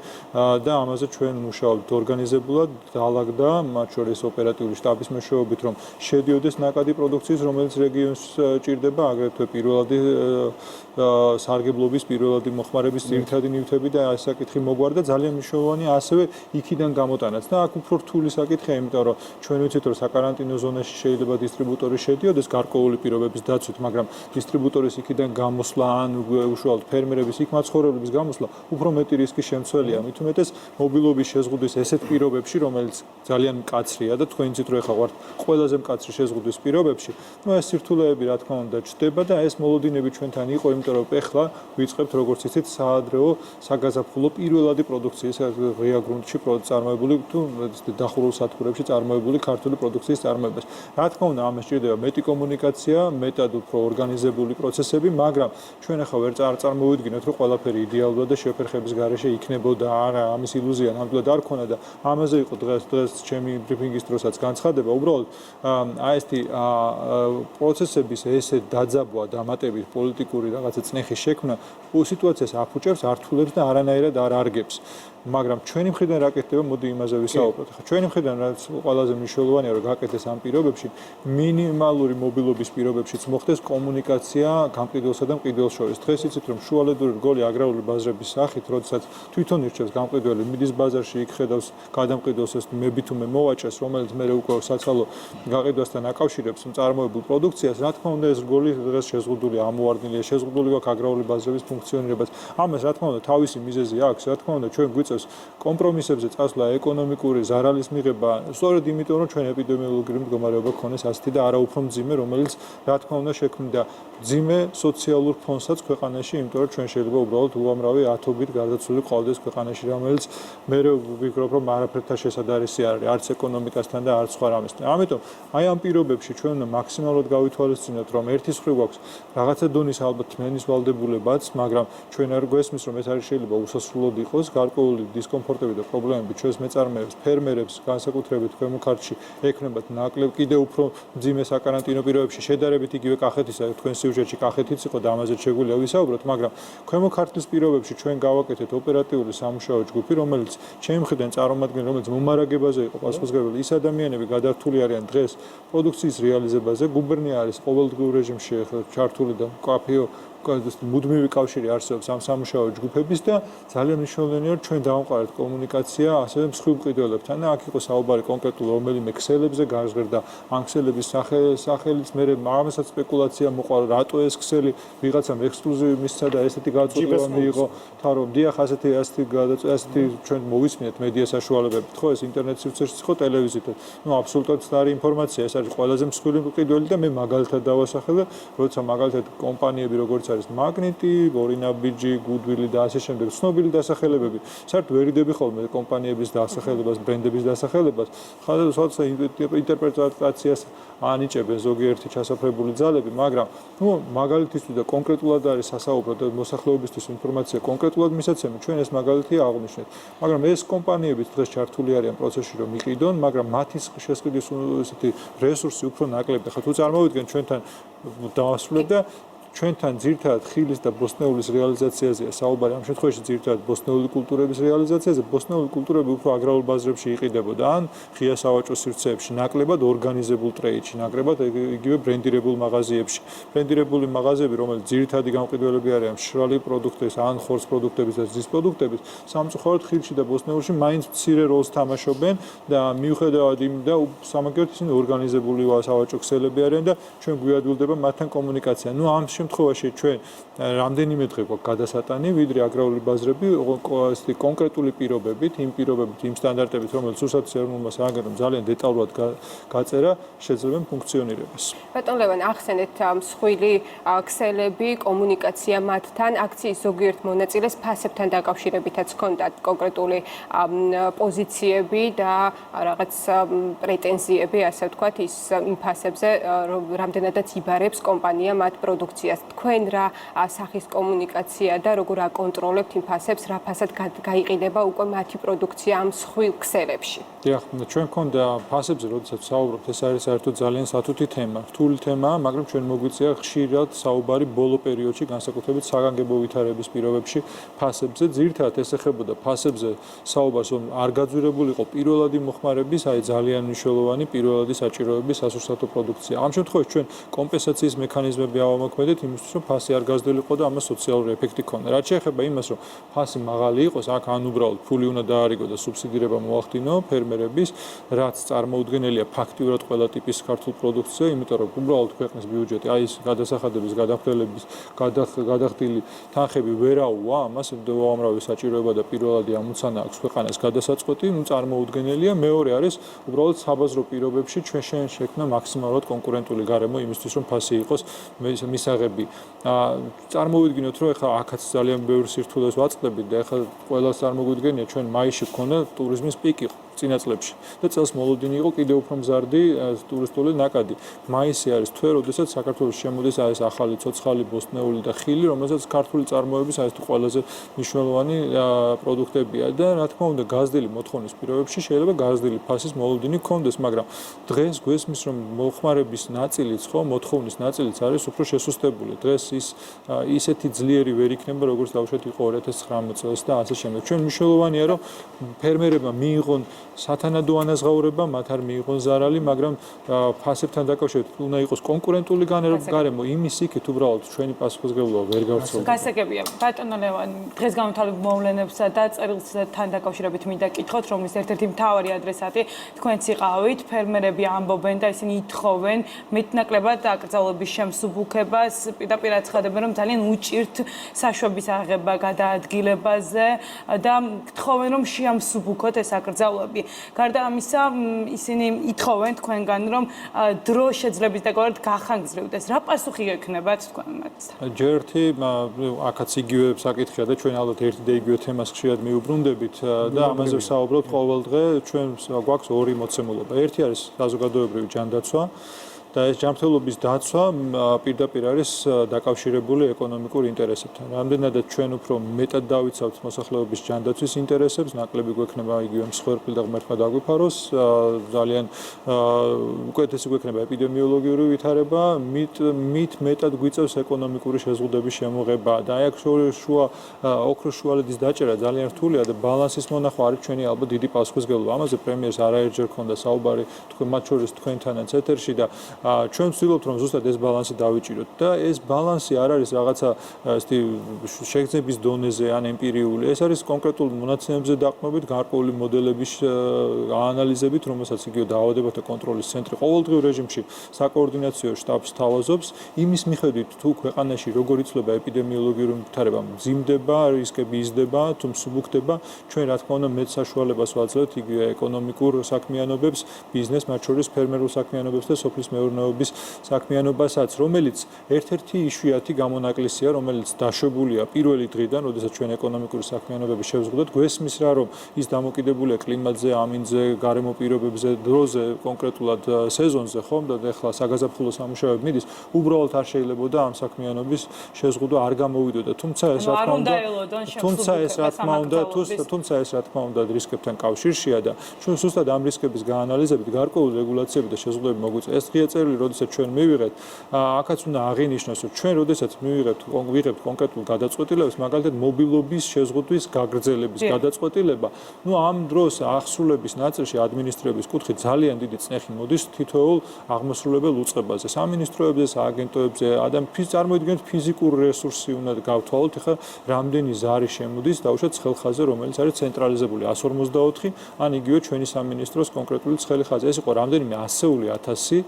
და ამაზე ჩვენ მუშაობთ ორგანიზებულად, დაალაგდა მათ შორის ოპერატიული შტაბის მეშვეობით, რომ შედიოდეს ნაკადი პროდუქციის, რომელიც რეგიონს ჭირდება, აგრეთვე პირველადი სარგებლობის, პირველადი მოხმარების ძირითადი ნივთები და ეს საკითხი მოგვარდა ძალიან მნიშვნელოვანია ასევე იქიდან გამოტანაც და აქ უფრო რთული საკითხია, იმიტომ რომ ჩვენ ვიცით, რომ საკარანტინო ზონაში შეიძლება დისტრიბუტორი შედიოდეს გარკვეული პირობების დაცვით, მაგრამ დისტრიბუტორის იქიდან გამოსვლა ან უშუალოდ ფერმერების იქ მაცხოვრებლების გამოსვლა უფრო მეტი რისკის შემცველია. მით უმეტეს მობილობის შეზღუდვის ესეთ პირობებში, რომელიც ძალიან მკაცრია და თქვენ იცით, რომ ეხლა ვართ ყველაზე მკაცრი შეზღუდვის პირობებში, ეს სირთულეები რა თქმა უნდა ჩდება და ეს მოლოდინები ჩვენთან იყო, იმიტომ რომ ეხლა ვიწყებთ როგორც იცით საადრეო საგაზაფხულო პირველადი პროდუქციის ღია გრუნტში წარმოებული თუ დახურულ სათბურებში წარმოებული ქართული პროდუქციის წარმოებას. რა თქმა უნდა, ამას ჭირდება მეტი კომუნიკაცია, მეტად უფრო ორგანიზებული პროცესები, მაგრამ ჩვენ ახლა ვერ წარმოვიდგინოთ, რომ ყველაფერი იდეალურად და შეფერხების გარეშე იქნებოდა. არა, ამის ილუზია ნამდვილად არ ქონა და ამაზე იყო დღეს ჩემი ბრიფინგის დროსაც განცხადება. უბრალოდ ესეთი პროცესების ესე დაძაბვა, დამატებით პოლიტიკური რაღაცა წნეხის შექმნა სიტუაციას აფუჭებს, ართულებს და არანაირად არ არგებს. მაგრამ ჩვენი მხრიდან რა კეთდება, მოდი იმაზე ვისაუბროთ. ხა ჩვენი მხრიდან რაც ყველაზე მნიშვნელოვანია, რომ გაკეთდეს ამ პირობებში, მინიმალური მობილობის პირობებშიც მოხდეს კომუნიკაცია გამყიდველსა და მყიდველს შორის. დღეს იცით, რომ შუალედური რგოლი აგრარული ბაზრების სახით, როდესაც თვითონ ირჩევს გამყიდველი, მიდის ბაზარში, იქ ხედავს გადამყიდველს, მე თუმე მოვაჭრეს, რომელიც მე უკვე საცალო გაყიდვასთან აკავშირებს მწარმოებულ პროდუქციას, რა თქმა უნდა, ეს რგოლი დღეს შეზღუდული ამოვარდნილია, შეზღუდული აქვს აგრარული ბაზრების ფუნქციონირებას. ამას რა თქმა უნდა, თავისი მიზეზი აქვს, რა თქმა უნდა, ჩვენ გვიწევს კომპრომისებზე წასვლა, ეკონომიკური ზარალის მიღება, სწორედ იმიტომ, რომ ჩვენ ეპიდემიოლოგიური მდგომარეობა გქონდეს ასეთი და არა უფრო მძიმე, რომელიც რა თქმა უნდა შექმნიდა მძიმე სოციალურ ფონსაც ქვეყანაში, იმიტომ რომ ჩვენ შეიძლება უბრალოდ უამრავი ათობით გარდაცვლილი ყავდეს ქვეყანაში, რომელიც მე ვფიქრობ, რომ არაფერთან შესაძარისი არ არის, არც ეკონომიკასთან და არც სხვა რამესთან. ამიტომ აი ამ პირობებში ჩვენ უნდა მაქსიმალურად გავითვალისწინოთ, რომ ერთის მხრივ აქვს რაღაცა დონის ალბათ თმენის ვალდებულებაც, მაგრამ ჩვენ არ გვესმის, რომ ეს არის შეიძლება უსასრულოდ იყოს, გარკვეული დისკომფორტები და პრობლემები ჩვენს მეწარმეებს, ფერმერებს, განსაკუთრებით ქვემო ქართლში ექნებათ ნაკლებ კიდევ უფრო მძიმე საკარანტინო პირობებში შედარებით იგივე კახეთისა, თქვენ სიუჟეტში კახეთიც იყო და ამაზე შეგვიძლია ვისაუბროთ, მაგრამ ქვემო ქართლის პირობებში ჩვენ გავაკეთეთ ოპერატიული სამუშაო ჯგუფი, რომელიც ჩემი მხრიდან წარმომადგენელი, რომელიც მომარაგებაზე იყო პასუხისმგებელი, ის ადამიანები გადართული არიან დღეს პროდუქციის რეალიზებაზე, გუბერნია არის ყოველდღიურ რეჟიმში ჩართული და მკაფიო მუდმივი კავშირი არსებობს ამ სამუშაო ჯგუფების და ძალიან მნიშვნელოვანია რომ ჩვენ დავამყარეთ კომუნიკაცია ასევე მსხვილ მყიდველებთან და აქ იყო საუბარი კონკრეტულ რომელიმე ქსელებზე გაზღერდა ამ ქსელების სახელიც მე ამასაც სპეკულაცია მოყვა რატო ეს ქსელი ვიღაცამ ექსკლუზივი მისცა და ესეთი გადაწყვეტილება მიიღო თან რომ დიახ ასეთი ჩვენ მოვისმინეთ მედია საშუალებებით ხო ეს ინტერნეტ სივრცეში ხო ტელევიზიით ნუ აბსოლუტურად სწორი ინფორმაცია ეს არის ყველაზე მსხვილი მყიდველი და მე მაგალითად დავასახელე როცა მაგალითად კომპანიები როგორც არის მაგნიტი, ბორინაბიჯი, გუდვილი და ასე შემდეგ ცნობილი დასახელებები. საერთოდ ვერიდები ხოლმე კომპანიების დასახელებას, ბრენდების დასახელებას. ხალხს ინტერპრეტაციას ანიჭებენ ზოგიერთი ჩასაფრებული ძალები, მაგრამ ნუ მაგალითისთვის და კონკრეტულად არის სასაუბრო და მოსახლეობისთვის ინფორმაცია კონკრეტულად მისაცემი, ჩვენ ეს მაგალითი აღვნიშნეთ. მაგრამ ეს კომპანიებიც დღეს ჩართული არიან პროცესში რომ იყიდონ, მაგრამ მათი შესყიდვის ესეთი რესურსი უფრო ნაკლები. ხა თუ წარმოვიდგენ ჩვენთან დავასრულებ და ჩვენთან ძირითადად ხილის და ბოსტნეულის რეალიზაციაზეა საუბარი. ამ შემთხვევაში ძირითადად ბოსტნეული კულტურების რეალიზაციაზე, ბოსტნეული კულტურები უფრო აგრარულ ბაზრებში იყიდებოდა ან ღია სავაჭრო სივრცეებში, ნაკლებად ორგანიზებულ ტრეიდში, ნაკლებად იგივე ბრენდირებულ მაღაზიებში. ბრენდირებული მაღაზიები, რომელიც ძირითადი გამყიდველები არიან მშრალი პროდუქტების, ან ხორცს პროდუქტების და ზის პროდუქტების, სამწუხაროდ ხილში და ბოსტნეულში მაინც მცირე როლს თამაშობენ და მიუხედავად იმ და სამაგერად ისინი ორგანიზებული სავაჭრო ქსელები არიან და ჩვენ გვიადვილდება მათთან კომუნიკაცია. ნუ ამ შემთხვევაში ჩვენ რამდენიმე დღე გვაქვს გადასატანი, ვიდრე აგრარული ბაზრები ესეთი კონკრეტული პირობებით, იმ პირობებით, იმ სტანდარტებით, რომელიც უსაძს ეროვნულმა სააგენტომ ძალიან დეტალურად გაწერა, შეძლებენ ფუნქციონირებას. ბატონ ლევან, ახსენეთ მსხვილი ქსელები, კომუნიკაცია მათთან, აქციის ზოგიერთ მონაწილეს ფასებთან დაკავშირებითაც ჰქონდათ კონკრეტული პოზიციები და რაღაც პრეტენზიები, ასე ვთქვათ, იმ ფასებზე, რამდენადაც იბარებს კომპანია მათ პროდუქციას. თქვენ რა სახის კომუნიკაცია და როგორ აკონტროლებთ იმ ფასებს, რა ფასად გაიყიდება უკვე მათი პროდუქცია ამ მსხვილ ქსელებში? დიახ, ჩვენ მქონდა ფასებზე, როდესაც საუბრობთ, ეს არის საერთოდ ძალიან სათუთი თემა, რთული თემაა, მაგრამ ჩვენ მოგვიწია ხშირად საუბარი ბოლო პერიოდში, განსაკუთრებით საგანგებო ვითარების პირობებში ფასებზე. ძირითადად ეს ეხებოდა ფასებზე საუბარს, რომ არ გაძვირებულიყო პირველადი მოხმარების, აი ძალიან მნიშვნელოვანი პირველადი საჭიროების სასურსათო პროდუქცია. ამ შემთხვევაში ჩვენ კომპენსაციის მექანიზმები ავამოქმედეთ იმისთვის, რომ ფასი არ გაზრდილიყო და ამას სოციალური ეფექტი ქონდა. რაც შეეხება იმას, რომ ფასი მაღალი იყოს, აქ ან უბრალოდ ფული უნდა დაარიგო და სუბსიდირება მოახდინო ფერმერების, რაც წარმოუდგენელია ფაქტიურად ყველა ტიპის ქართულ პროდუქცია, იმიტომ რომ უბრალოდ ქვეყნის ბიუჯეტი, აი ეს გადასახადების, გადახდელების, გადახდილი თანხები ვერ აუვა, ამას უამრავი საჭიროება და პირველადი ამოცანა აქვს ქვეყანას გადასაწყვეტი, ნუ წარმოუდგენელია. მეორე არის უბრალოდ საბაზრო პირობებში ჩვენ შექმნა მაქსიმალურად კონკურენტული გარემო იმისთვის, რომ ფასი იყოს მისაღები. წარმოვიდგინოთ, რომ ეხლა აქაც ძალიან ბევრი სირთულეს ვაწყდებით და ეხლა ყველას წარმოგვიდგენია, ჩვენ მაისში გქონდა ტურიზმის პიკი. წინა წლებში და წელს მოლოდინი იყო კიდევ უფრო მზარდი ტურისტული ნაკადი. მაისი არის თვე, როდესაც საქართველოს შემოდის ეს ახალი ცოცხალი, ბოსტნეული და ხილი, რომელსაც ქართული წარმოების ეს ყველაზე მნიშვნელოვანი პროდუქტებია და რა თქმა უნდა გაზრდილი მოთხოვნის პირობებში შეიძლება გაზრდილი ფასის მოლოდინი გქონდეს, მაგრამ დღეს გვესმის რომ მოხმარების ნაწილიც ხო, მოთხოვნის ნაწილიც არის უფრო შესუსტებული. დღეს ისეთი ძლიერი ვერ იქნება, როგორც დავუშვათ იყო 2019 წელს და ასე შემდეგ. ჩვენ მნიშვნელოვანია რომ ფერმერებმა მიიღონ სათანადო ანაზღაურება, მათ არ მიიღონ ზარალი, მაგრამ ფასებთან დაკავშირებით უნდა იყოს კონკურენტული გარემო, იმის იქით უბრალოდ ჩვენი პასუხისმგებლობა ვერ გავრცელდება. გასაგებია. ბატონო ლევან, დღეს განვითარებულ მოვლენებსა და წერილთან დაკავშირებით მინდა კითხოთ, რომლის ერთ-ერთი მთავარი ადრესატი თქვენც იყავით, ფერმერები ამბობენ და ისინი ითხოვენ მეტნაკლებად აკრძალვების შემსუბუქებას, პირდაპირ აცხადებენ, რომ ძალიან უჭირთ საშვების აღება გადაადგილებაზე და გთხოვენ, რომ შეამსუბუქოთ ეს აკრძალვები. გარდა ამისა, ისინი ითხოვენ თქვენგან, რომ დრო შეძლების დაკავებით გახანგრძლივდეს. რა პასუხი გექნებათ თქვენ მათთან? ჯერ ერთი აქაც იგივე საკითხია და ჩვენ ალბათ ერთი და იგივე თემას ხშირად მიუბრუნდებით და ამაზე ვსაუბრობთ ყოველ დღე. ჩვენ გვაქვს ორი მოცემულობა. ერთი არის საზოგადოებრივი ჯანდაცვა და ეს ჯანმრთელობის დაცვა პირდაპირ არის დაკავშირებული ეკონომიკურ ინტერესებთან. რამდენადაც ჩვენ უფრო მეტად დავიცავთ მოსახლეობის ჯანდაცვის ინტერესებს, ნაკლები გვექნება იგივე მსხვერპლი და ღმერთმა დაგვიფაროს, ძალიან უკეთესი გვექნება ეპიდემიოლოგიური ვითარება, მით მეტად გვიწევს ეკონომიკური შეზღუდვების შემოღება და აი აქ ოქროს შუალედის დაჭერა ძალიან რთულია და ბალანსის მონახვა არის ჩვენი ალბათ დიდი პასუხისმგებლობა. ამაზე პრემიერს არაერთჯერ ჰქონდა საუბარი, მათ შორის თქვენთანაც ეთერში და ჩვენ ვცდილობთ რომ ზუსტად ეს ბალანსი დავიჭიროთ და ეს ბალანსი არ არის რაღაცა ესეთი შეგრძნების დონეზე ან ემპირიული, ეს არის კონკრეტულ მონაცემებზე დაყრდნობით, გარკვეული მოდელების აანალიზებით, რომელსაც იგივე დაავადებათა კონტროლის ცენტრი ყოველდღიურ რეჟიმში საკოორდინაციო შტაბს თავაზობს, იმის მიხედვით თუ ქვეყანაში როგორ იცვლება ეპიდემიოლოგიური ვითარება, მძიმდება, რისკები იზრდება, თუ მსუბუქდება, ჩვენ რა თქმა უნდა მეტ საშუალებას ვაძლევთ იგივე ეკონომიკურ საქმიანობებს, ბიზნესს, მათ შორის ფერმერულ საქმიანობებს და სოფლის მეურნეობის საქმიანობასაც, რომელიც ერთ-ერთი იშვიათი გამონაკლისია, რომელიც დაშვებულია პირველი დღიდან, როდესაც ჩვენ ეკონომიკური საქმიანობები შევზღუდეთ, გვესმის რა რომ ის დამოკიდებულია კლიმატზე, ამინდზე, გარემო პირობებზე, დროზე, კონკრეტულად სეზონზე, ხომ და ეხლა საგაზაფხულო სამუშაოები მიდის, უბრალოდ არ შეიძლებოდა ამ საქმიანობის შეზღუდვა არ გამოვიდოდა. თუმცა ეს რა თქმა უნდა რისკებთან კავშირშია და ჩვენ ზუსტად ამ რისკების გაანალიზებით გარკვეული რეგულაციები და შეზღუდვები მოგვიწევს. ეს ღია წერილი, როდესაც ჩვენ მივიღეთ, აქაც უნდა აღინიშნოს, რომ ჩვენ როდესაც ვიღებთ კონკრეტულ გადაწყვეტილებას, მაგალითად მობილობის შეზღუდვის გაგრძელების გადაწყვეტილება, ამ დროს აღსრულების ნაწილში ადმინისტრების კუთხით ძალიან დიდი წნეხი მოდის თითოეულ აღმოსრულებელ უწყებაზე, სამინისტროებზე, სააგენტოებზე, წარმოიდგინეთ ფიზიკურ რესურსი უნდა გავთვალოთ, ეხლა რამდენი ზარი შემოდის დაუშვათ ცხელხაზე, რომელიც არის ცენტრალიზებული 154, ან იგივე ჩვენი სამინისტროს კონკრეტული ცხელი ხაზი. ეს იყო რამდენიმე ასეული ათასი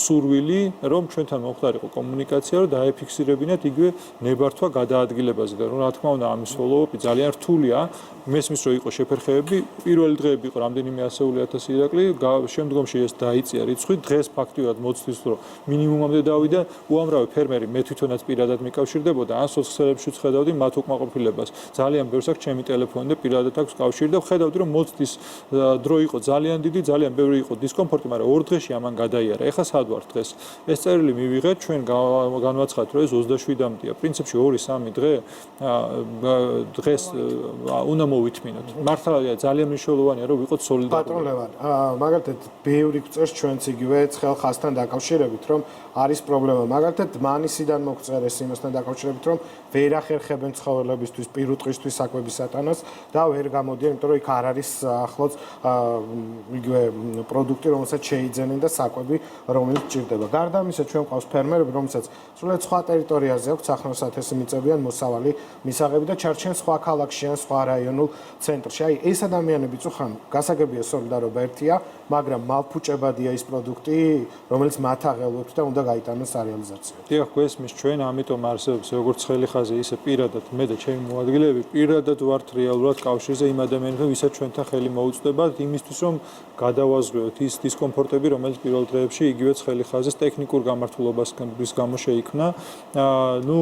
სურვილი, რომ ჩვენთან მომხდარიყო კომუნიკაცია, რომ დაეფიქსირებინათ იგივე ნებართვა გადაადგილებაზე და რა თქმა უნდა ამის follow-up ძალიან რთულია. მესმის რომ იყო შეფერხებები, პირველი დღეები იყო რამდენიმე ასეული ათასი ირაკლი, შემდგომში ეს დაიწია რიცხვი, დღეს ფაქტიურად მოცდის რომ მინიმუმამდე დავიდა, უამრავი ფერმერი მე თვითონაც პირადად მიკავშირდებოდა, ან სოციალებში ვხედავდი მათ უკმაყოფილებას. ძალიან ბევრს აქვს ჩემი ტელეფონი და პირადად აქვს კავშირი და ვხედავდი რომ მოცდის დრო იყო ძალიან დიდი, ძალიან ბევრი იყო დისკომფორტი, მაგრამ ორ დღეში ამან გადაიარა. ეხლა სად ვართ დღეს? ეს წერილი მივიღეთ, ჩვენ განვაცხადეთ, რომ ეს 27-მდეა. პრინციპში 2-3 დღე დღეს უნდა მოვითმინოთ. მართალია ძალიან მნიშვნელოვანია, რომ ვიყოთ სოლიდარული. ბატონ ლევან, მაგალითად, ბევრი გვწერს ჩვენც იგივე ცხელ ხაზთან დაკავშირებით, რომ არის პრობლემა. მაგალითად, მანისიდან მოგწერეს იმასთან დაკავშირებით, რომ ვერ ახერხებენ ცხოველებისთვის, პირუტყვისთვის საკვების სატანას და ვერ გამოდიან, იმიტომ რომ იქ არ არის ახლოს იგივე პროდუქტი, რომელსაც შეიძენენ და საკვები, რომელიც ჭირდება. გარდა ამისა, ჩვენ ყავს ფერმერები, რომელსაც სულ სხვა ტერიტორიაზე აქვს სახნავ-სათესი მიწებიან მოსავალი მისაღები და ჩარჩენ სხვა ქალაქში ან სხვა რაიონულ ცენტრში. აი, ეს ადამიანები წუხან გასაგებია სოლიდარობა ერთია, მაგრამ მალფუჭებადია ის პროდუქტი, რომელიც მათ აღელვებს და უნდა გაიტანოს სარეალიზაციო. დიახ, გვესმის ჩვენ, ამიტომ არსებობს როგორც ცხელი ხაზი, ისე პირადად მე და ჩემი მოადგილეები პირადად ვართ რეალურად კავშირზე იმ ადამიანებთან, ვისაც ჩვენთან ხელი მოუწვდებათ იმისთვის, რომ გადავაზღვიოთ ის დისკომფორტები, რომელიც პირველ დღეებში იგივე ცხელი ხაზის ტექნიკურ გამართულობის გამო შეიქმნა. ნუ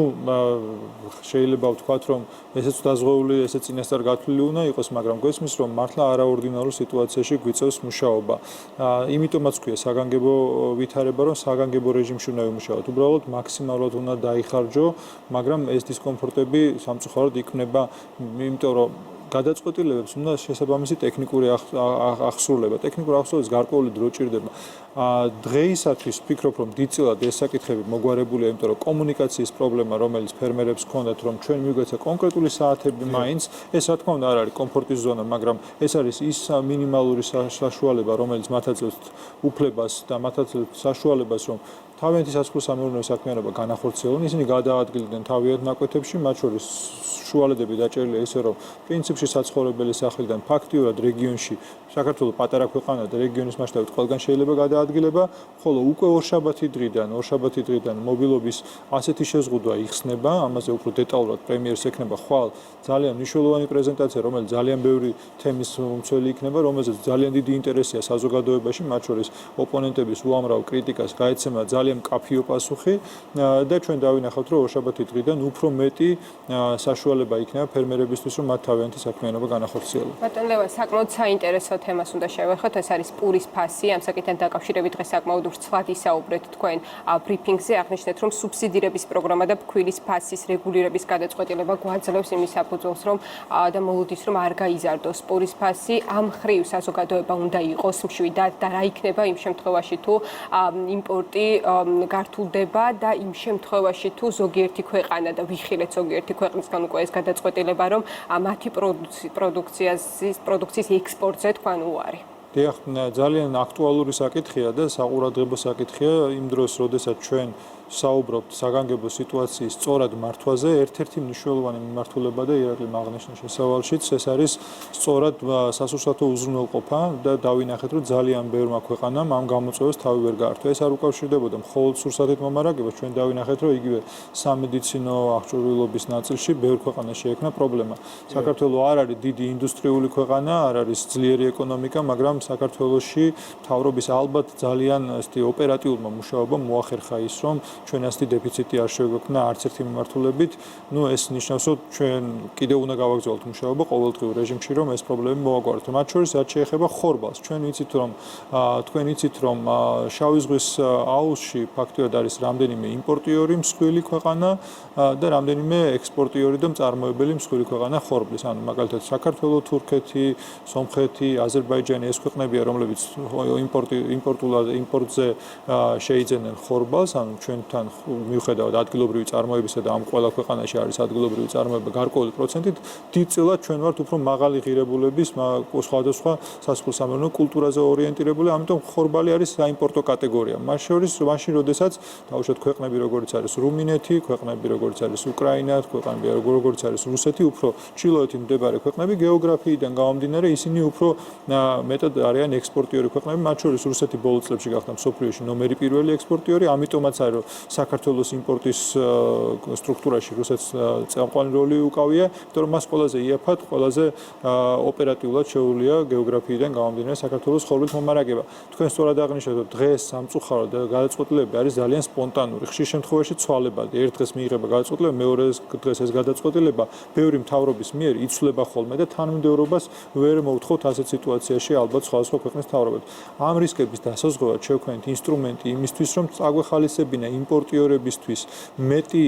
შეიძლება ვთქვათ, რომ ესეც დაზღვეული, ესეც წინასწარ გათვლილი უნდა იყოს, მაგრამ გვესმის, რომ მართლა არაორდინარულ სიტუაციაში გვიწევს მუშაობა. იმიტომაც ქვია საგანგებო ვითარება, რომ საგანგებო რეჟიმში უნდა ვიმუშაოთ. უბრალოდ მაქსიმალურად უნდა დაიხარჯო, მაგრამ ეს დისკომფორტები სამწუხაროდ იქმნება, იმიტომ რომ გადაწყვეტილებებს უნდა შესაბამისი ტექნიკური აღსრულება. ტექნიკური აღსრულების გარკვეული დრო ჭირდება. დღეისათვის ვფიქრობ, რომ დიდწილად ეს საკითხები მოგვარებულია, იმიტომ რომ კომუნიკაციის პრობლემა, რომელიც ფერმერებს ჰქონდათ, რომ ჩვენ მიგვეცა კონკრეტული საათები მაინც, ეს რა თქმა უნდა არ არის კომფორტის ზონა, მაგრამ ეს არის ის მინიმალური საშუალება, რომელიც მათ აძლევს უფლებას და მათ აძლევს საშუალებას, რომ თავიანთი სასოფლო-სამეურნეო საქმიანობა განახორციელონ, ისინი გადაადგილდნენ თავიანთ ნაკვეთებში, მათ შორის შუალებები დაჭერილია ისე, რომ პრინციპში საცხოვრებელი სახლიდან ფაქტიურად რეგიონში საქართველოს პატარა ქვეყანა და რეგიონის მასშტაბით ყველგან შეიძლება გადაადგილება, ხოლო უკვე ორშაბათი დღიდან მობილობის ასეთი შეზღუდვა იხსნება, ამაზე უფრო დეტალურად პრემიერს ექნება ხვალ ძალიან მნიშვნელოვანი პრეზენტაცია, რომელიც ძალიან ბევრი თემის მომცველი იქნება, რომელზეც ძალიან დიდი ინტერესია საზოგადოებაში, მათ შორის ოპონენტების უამრავ კრიტიკას გაეცემა ძალიან მკაფიო პასუხი და ჩვენ დავინახავთ, რომ ორშაბათი დღიდან უფრო მეტი საშუალება იქნება ფერმერებისთვის, რომ მათ თავიანთი საქმიანობა განახორციელონ. ბატონ ლევან, საკმაოდ საინტერესო თემას უნდა შევეხოთ, ეს არის პურის ფასი. ამ საკითხთან დაკავშირებით დღეს საკმაოდ ვრცლად ისაუბრეთ თქვენ ბრიფინგზე, აღნიშნეთ, რომ სუბსიდირების პროგრამა და ფქვილის ფასის რეგულირების გადაწყვეტილება გვაძლევს იმის საფუძველს, რომ და მოლოდის, რომ არ გაიზარდოს პურის ფასი. ამ მხრივ საზოგადოება უნდა იყოს მშვიდად და რა იქნება იმ შემთხვევაში, თუ იმპორტი გართულდება და იმ შემთხვევაში, თუ ზოგიერთი ქვეყანა და ვიხილეთ ზოგიერთი ქვეყნისგან უკვე ეს გადაწყვეტილება, რომ მათი პროდუქციის ექსპორტზე თქვან უარი. დიახ, ძალიან აქტუალური საკითხია და საყურადღებო საკითხია იმ დროს, როდესაც ჩვენ საუბრობთ საგანგებო სიტუაციის სწორად მართვაზე, ერთ-ერთი მნიშვნელოვანი მიმართულება და ირაკლი მაღნიშნა შესავალშიც ეს არის სწორად სასურსათო უზრუნველყოფა და დავინახეთ, რომ ძალიან ბევრმა ქვეყანამ ამ გამოწვევას თავი ვერ გაართვა. ეს არ უკავშირდებოდა მხოლოდ სურსათით მომარაგებას, ჩვენ დავინახეთ, რომ იგივე სამედიცინო აღჭურვილობის ნაწილში ბევრ ქვეყანას შეექმნა პრობლემა. საქართველოს არ არის დიდი ინდუსტრიული ქვეყანა, არ არის ძლიერი ეკონომიკა, მაგრამ საქართველოში მთავრობის ალბათ ძალიან ოპერატიულმა მუშაობამ მოახერხა ის, რომ ჩვენ ასეთი დეფიციტი არ შეგვექმნა არც ერთი მიმართულებით. ნუ ეს ნიშნავს, რომ ჩვენ კიდევ უნდა გავაგრძელოთ მუშაობა ყოველდღიურ რეჟიმში, რომ ეს პრობლემები მოვაგვაროთ. მათ შორის რაც შეეხება ხორბალს, თქვენ იცით, რომ შავი ზღვის აუზში ფაქტიურად არის რამდენიმე იმპორტიორი მსხვილი ქვეყანა და რამდენიმე ექსპორტიორი და მწარმოებელი მსხვილი ქვეყანა ხორბლის. ანუ მაგალითად საქართველოს, თურქეთი, სომხეთი, აზერბაიჯანი ეს ქვეყნებია, რომლებიც იმპორტზე შეიძენენ ხორბალს, ანუ ჩვენთან მიუხედავად ადგილობრივი წარმოებისა და ამ ყველა ქვეყანაში არის ადგილობრივი წარმოება გარკვეული პროცენტით, დიდწილად ჩვენ ვართ უფრო მაღალი ღირებულების სხვადასხვა სასოფლო-სამეურნეო კულტურაზე ორიენტირებული, ამიტომ ხორბალი არის საიმპორტო კატეგორია. მაშინ როდესაც დაუშვათ ქვეყნები როგორიც არის რუმინეთი, ქვეყნები როგორიც არის უკრაინა, ქვეყნები როგორიც არის რუსეთი, უფრო ჩრდილოეთით მდებარე ქვეყნები გეოგრაფიიდან გამომდინარე, ისინი უფრო მეტად არიან ექსპორტიორი ქვეყნები, მათ შორის რუსეთი ბოლო წლებში გახდა მსოფლიოში ნომერი პირველი ექსპორტიორი, ამიტომაც არის რომ საქართველოს იმპორტის სტრუქტურაში რუსეთს წამყვანი როლი უკავია, იმიტომ რომ მას ყველაზე იაფად, ყველაზე ოპერატიულად შეუძლია გეოგრაფიიდან გამომდინარე საქართველოს ხორბლის მომარაგება. თქვენ სწორად აღნიშნეთ, რომ დღეს სამწუხაროდ გადაწყვეტილებები არის ძალიან სპონტანური. ხშირ შემთხვევაში ცვალებადი. ერთ დღეს მიიღება გადაწყვეტილება, მეორე დღეს ეს გადაწყვეტილება ბევრი მთავრობის მიერ იცვლება ხოლმე და თანმიმდევრობას ვერ მოვთხოვთ ასეთ სიტუაციაში ალბათ სხვადასხვა ქვეყნის მთავრობებს. ამ რისკების დასაზღვევად შევქმნით ინსტრუმენტი იმისთვის, რომ წაგვეხალისებინა იმპორტიორებისთვის მეტი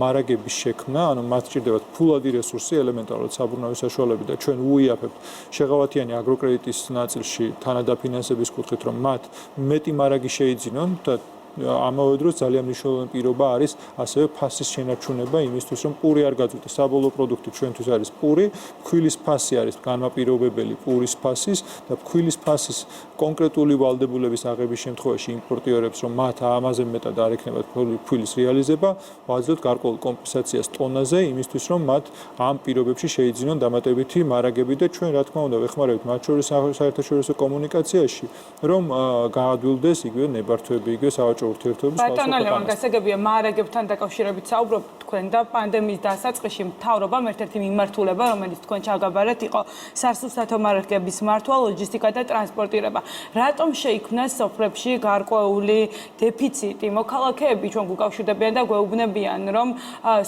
მარაგების შექმნა, ანუ მათ სჭირდებათ ფულადი რესურსი, ელემენტარულად საბრუნავი საშუალებები და ჩვენ უიაფებთ შეღავათიანი აგროკრედიტის ნაწილში თანადაფინანსების კუთხით, რომ მათ მეტი მარაგი შეიძინონ და ამავე დროს ძალიან მნიშვნელოვანი პირობა არის ასევე ფასის შენარჩუნება იმისთვის, რომ პური არ გაძვირდეს. საბოლოო პროდუქტი ჩვენთვის არის პური, ფქვილის ფასი არის განმაპირობებელი პურის ფასის და ფქვილის ფასის კონკრეტული ვალდებულების აღების შემთხვევაში იმპორტიორებს, რომ მათ ამაზე მეტად არ ექნებათ ფქვილის რეალიზება, ვაძლევთ გარკვეულ კომპენსაციას ტონაზე იმისთვის, რომ მათ ამ პირობებში შეიძინონ დამატებითი მარაგები და ჩვენ რა თქმა უნდა ვეხმარებით მათ შორის საერთაშორისო კომუნიკაციაში, რომ გაადვილდეს იგივე ნებართვები, იგივე სავაჭრო საბჭო ურთიერთობების ბატონო ლევან გასაგებია მაარაგებთან დაკავშირებით საუბრობთ თქვენ და პანდემიის დასაწყისში მთავრობამ ერთ-ერთი მიმართულება რომელიც თქვენ ჩაგაბარეთ იყო სასუსტათო მარაგების მართვა, ლოჯისტიკა და ტრანსპორტირება. რატომ შეიქმნა სოფლებში გარკვეული დეფიციტი? მოქალაქეები ჩვენ გუკავშირდებიან და გვეუბნებიან რომ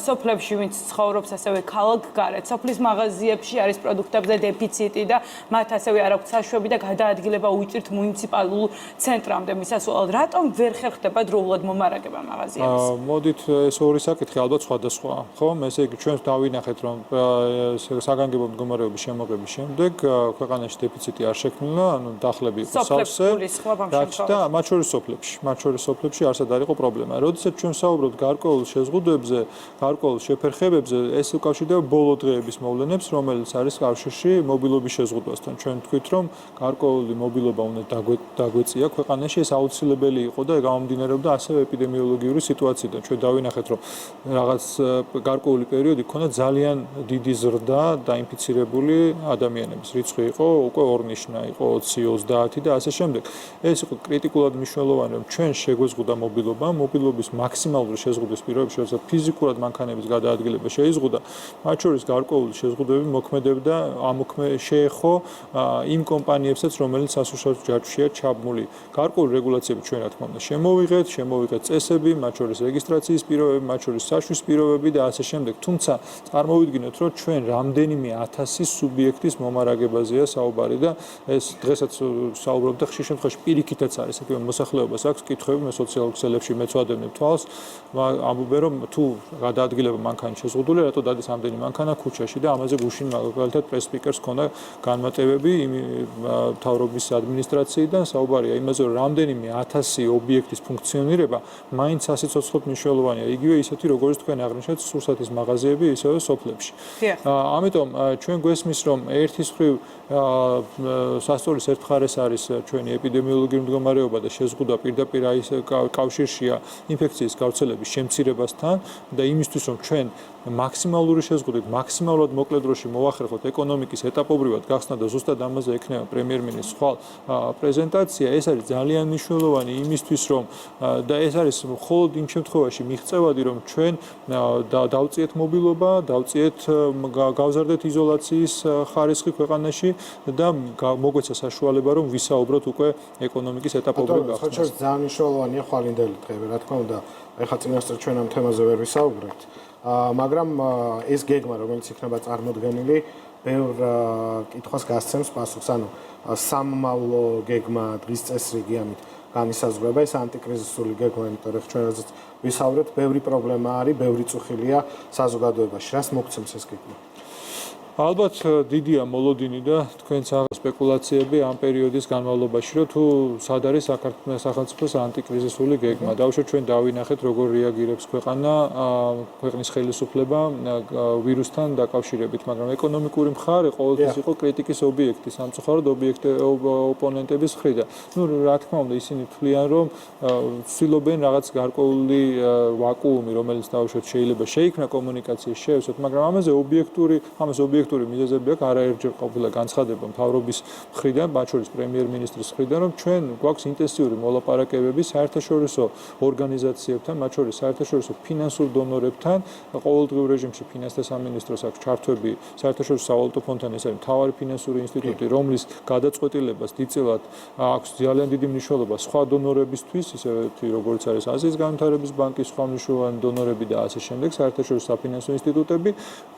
სოფლებში ვინც ცხოვრობს ასევე ქალაქგარეთ სოფლის მაღაზიებში არის პროდუქტებზე დეფიციტი და მათ ასევე არ აქვთ საშვები და გადაადგილება უჭირთ მუნიციპალურ ცენტრამდე მისასვლელად. რატომ ვერ ხერხდება დროულად მომარაგება მაღაზიების? მოდით ეს ორი საკითხი ალბათ სხვადასხვაა, ხო? ესე იგი ჩვენ დავინახეთ რომ საგანგებო მდგომარეობის შემოღების შემდეგ ქვეყანაში დეფიციტი არ შექმნილა, ანუ დახლები იყო სავსე. და მათ შორის სოფლებში არსად არ იყო პრობლემა. როდესაც ჩვენ საუბრობთ გარკვეულ შეზღუდვებზე, გარკვეულ შეფერხებებზე, ეს უკავშირდება ბოლო დღეების მოვლენებს, რომელიც არის კავშირში მობილობის შეზღუდვასთან. ჩვენ თქვით რომ გარკვეული მობილობა უნდა დაგვეწია ქვეყანაში, ეს აუცილებელი იყო და გამომდინარეობდა ასევე ეპიდემიოლოგიური სიტუაციიდან. ჩვენ დავინახეთ რომ რაღაც გარკვეული პერიოდი ქონდა ძალიან დიდი ზრდა დაინფიცირებული ადამიანების რიცხვი იყო უკვე ორნიშნა, იყო 20-30 და ასე შემდეგ. ეს იყო კრიტიკულად მნიშვნელოვანი რომ ჩვენ შეგვეზღუდა მობილობის მაქსიმალური შეზღუდვის პირობებში, როცა ფიზიკურად მანქანების გადაადგილება შეიზღუდა, მათ შორის გარკვეული შეზღუდვები მოქმედებდა, შეეხო იმ კომპანიებსაც, რომელიც სასუშაო ჯაჭვშია ჩაბმული. გარკვეული რეგულაციები ჩვენ რა თქმა უნდა შემოვიღეთ წესები, მათ შორის რეგისტრაციის პირობები, მათ შორის საშვის პირობები და ასე შემდეგ. თუმცა წარმოვიდგინოთ, რომ ჩვენ რამდენიმე 1000 სუბიექტის მომარაგებაზეა საუბარი და ეს დღესაც საუბრობთ და ხშირ შემთხვევაში პირიქითაც არის, ეკივე მოსახლეობას აქვს კითხვები, მე სოციალურ ქსელებში მეცვადებნებ თვალს, ამბობენ რომ თუ გადაადგილება მანქანის შეზღუდული, რატო დადის ამდენი მანქანა ქუჩაში და ამაზე გუშინ მაგალითად პრეს სპიკერს ქონდა განმარტებები მთავრობის ადმინისტრაციიდან, საუბარია იმაზე, რომ რამდენიმე 1000 ობიექტის ფუნქციონირება მაინც სასიცოცხლოდ მნიშვნელოვანია, იგივე ისეთი როგორც თქვენ აღნიშნეთ სურსათის მაღაზიები, ისევე სოფლებში. ამიტომ ჩვენ გვესმის რომ ერთის მხრივ სასწორლის ერთ მხარეს არის ჩვენი ეპიდემიოლოგიური მდგომარეობა და შეზღუდვა პირდაპირ კავშირშია ინფექციის გავრცელების შემცირებასთან და იმისთვის რომ ჩვენ მაქსიმალური შეზღუდვით მაქსიმალურად მოკლე დროში მოვახერხოთ ეკონომიკის ეტაპობრივად გახსნა და ზუსტად ამაზე ექნება პრემიერ-მინისტრის ხვალ პრეზენტაცია, ეს არის ძალიან მნიშვნელოვანი იმისთვის რომ და ეს არის მხოლოდ იმ შემთხვევაში მიღწევადი რომ ჩვენ დავწიეთ მობილობა, გავზარდეთ იზოლაციის ხარისხი ქვეყანაში და მოგვეცა საშუალება რომ ვისაუბროთ უკვე ეკონომიკის ეტაპობრივ გახსნას. ხო, ძალიან მნიშვნელოვანია ხვალინდელი დღეები, რა თქმა უნდა, ეხლა წინასწარ ჩვენ ამ თემაზე ვერ ვისაუბრებთ. მაგრამ ეს გეგმა რომელიც იქნება წარმოდგენილი ბევრ კითხვას გასცემს პასუხს, ანუ სამმავლო გეგმა დღის წესრიგი ამით განისაზღვრება, ეს ანტიკრიზისული გეგმა, იმიტომ რომ ჩვენ როდესაც ვისაუბრებთ, ბევრი პრობლემა არის, ბევრი წუხილია საზოგადოებაში. რას მოგცემს ეს გეგმა? ალბათ დიდია მოლოდინი და თქვენც სპეკულაციები ამ პერიოდის განმავლობაში, რომ თუ სად არის სახელმწიფოს ანტიკრიზისული გეგმა. დაუშვათ ჩვენ დავინახეთ, როგორ რეაგირებს ქვეყნის ხელისუფლება ვირუსთან დაკავშირებით, მაგრამ ეკონომიკური მხარე ყოველთვის იყო კრიტიკის ობიექტი, სამწუხაროდ ოპონენტების მხრიდან. რა თქმა უნდა, ისინი თვლიან, რომ ცდილობენ რაღაც გარკვეული ვაკუუმი, რომელიც დაუშვათ შეიძლება შეიქმნა კომუნიკაციის შეეცოთ, მაგრამ ამაზე ობიექტური მიზეზები აქვს, არაერთჯერ ყოფილა განცხადება მთავრობის მხრიდან, მათ შორის პრემიერ-მინისტრის მხრიდან, რომ ჩვენ გვაქვს ინტენსიური მოლაპარაკებები საერთაშორისო ორგანიზაციებთან, მათ შორის საერთაშორისო ფინანსურ დონორებთან, ყოველდღიურ რეჟიმში ფინანსთა სამინისტროს აქვს ჩართვები საერთაშორისო სავალუტო ფონდთან, ეს არის მთავარი ფინანსური ინსტიტუტი, რომლის გადაწყვეტილებას დიდწილად აქვს ძალიან დიდი მნიშვნელობა სხვა დონორებისთვის, ისევე როგორც არის აზიის განვითარების ბანკის სხვა მნიშვნელოვანი დონორები და ასე შემდეგ, საერთაშორისო საფინანსო ინსტიტუტები,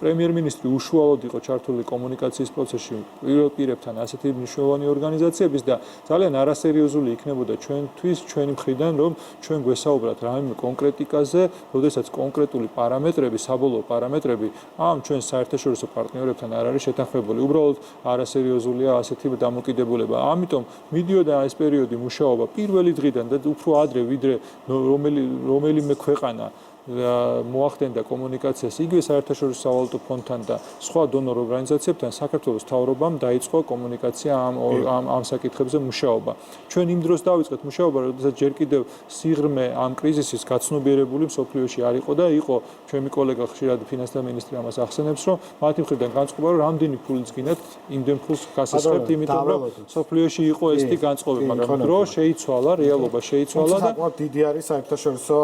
პრემიერ-მინისტრი უშუალოდ იყო ჩართული კომუნიკაციის პროცესში პირველ პირებთან ასეთი მნიშვნელოვანი ორგანიზაციების და ძალიან არასერიოზული იქნებოდა ჩვენთვის ჩვენი მხრიდან რომ ჩვენ გვესაუბრათ რაიმე კონკრეტიკაზე, როდესაც კონკრეტული პარამეტრები, საბოლოო პარამეტრები ამ ჩვენ საერთაშორისო პარტნიორებთან არ არის შეთანხმებული. უბრალოდ არასერიოზულია ასეთი დამოკიდებულება. ამიტომ მიდიოდა ეს პერიოდი მუშაობა პირველი დღიდან და უფრო ადრე ვიდრე რომელიმე ქვეყანა მოახდენდა კომუნიკაციას იგივე საერთაშორისო სავალუტო ფონდთან და სხვა დონორ ორგანიზაციებთან საქართველოს მთავრობამ დაიწყო კომუნიკაცია ამ საკითხებზე მუშაობა. ჩვენ იმ დროს დავიწყეთ მუშაობა, როდესაც ჯერ კიდევ სიღრმე ამ კრიზისის გაცნობიერებული მსოფლიოში არ იყო და იყო ჩემი კოლეგა ხშირად ფინანსთა მინისტრი ამას ახსენებს, რომ მათი მხრიდან განწყობა, რომ რამდენი ფულიც გინდათ, იმდენ ფულს გასესხებთ, იმიტომ რომ მსოფლიოში იყო ესეთი განწყობა, მაგრამ დრო შეიცვალა, რეალობა შეიცვალა და საკმაოდ დიდი არის საერთაშორისო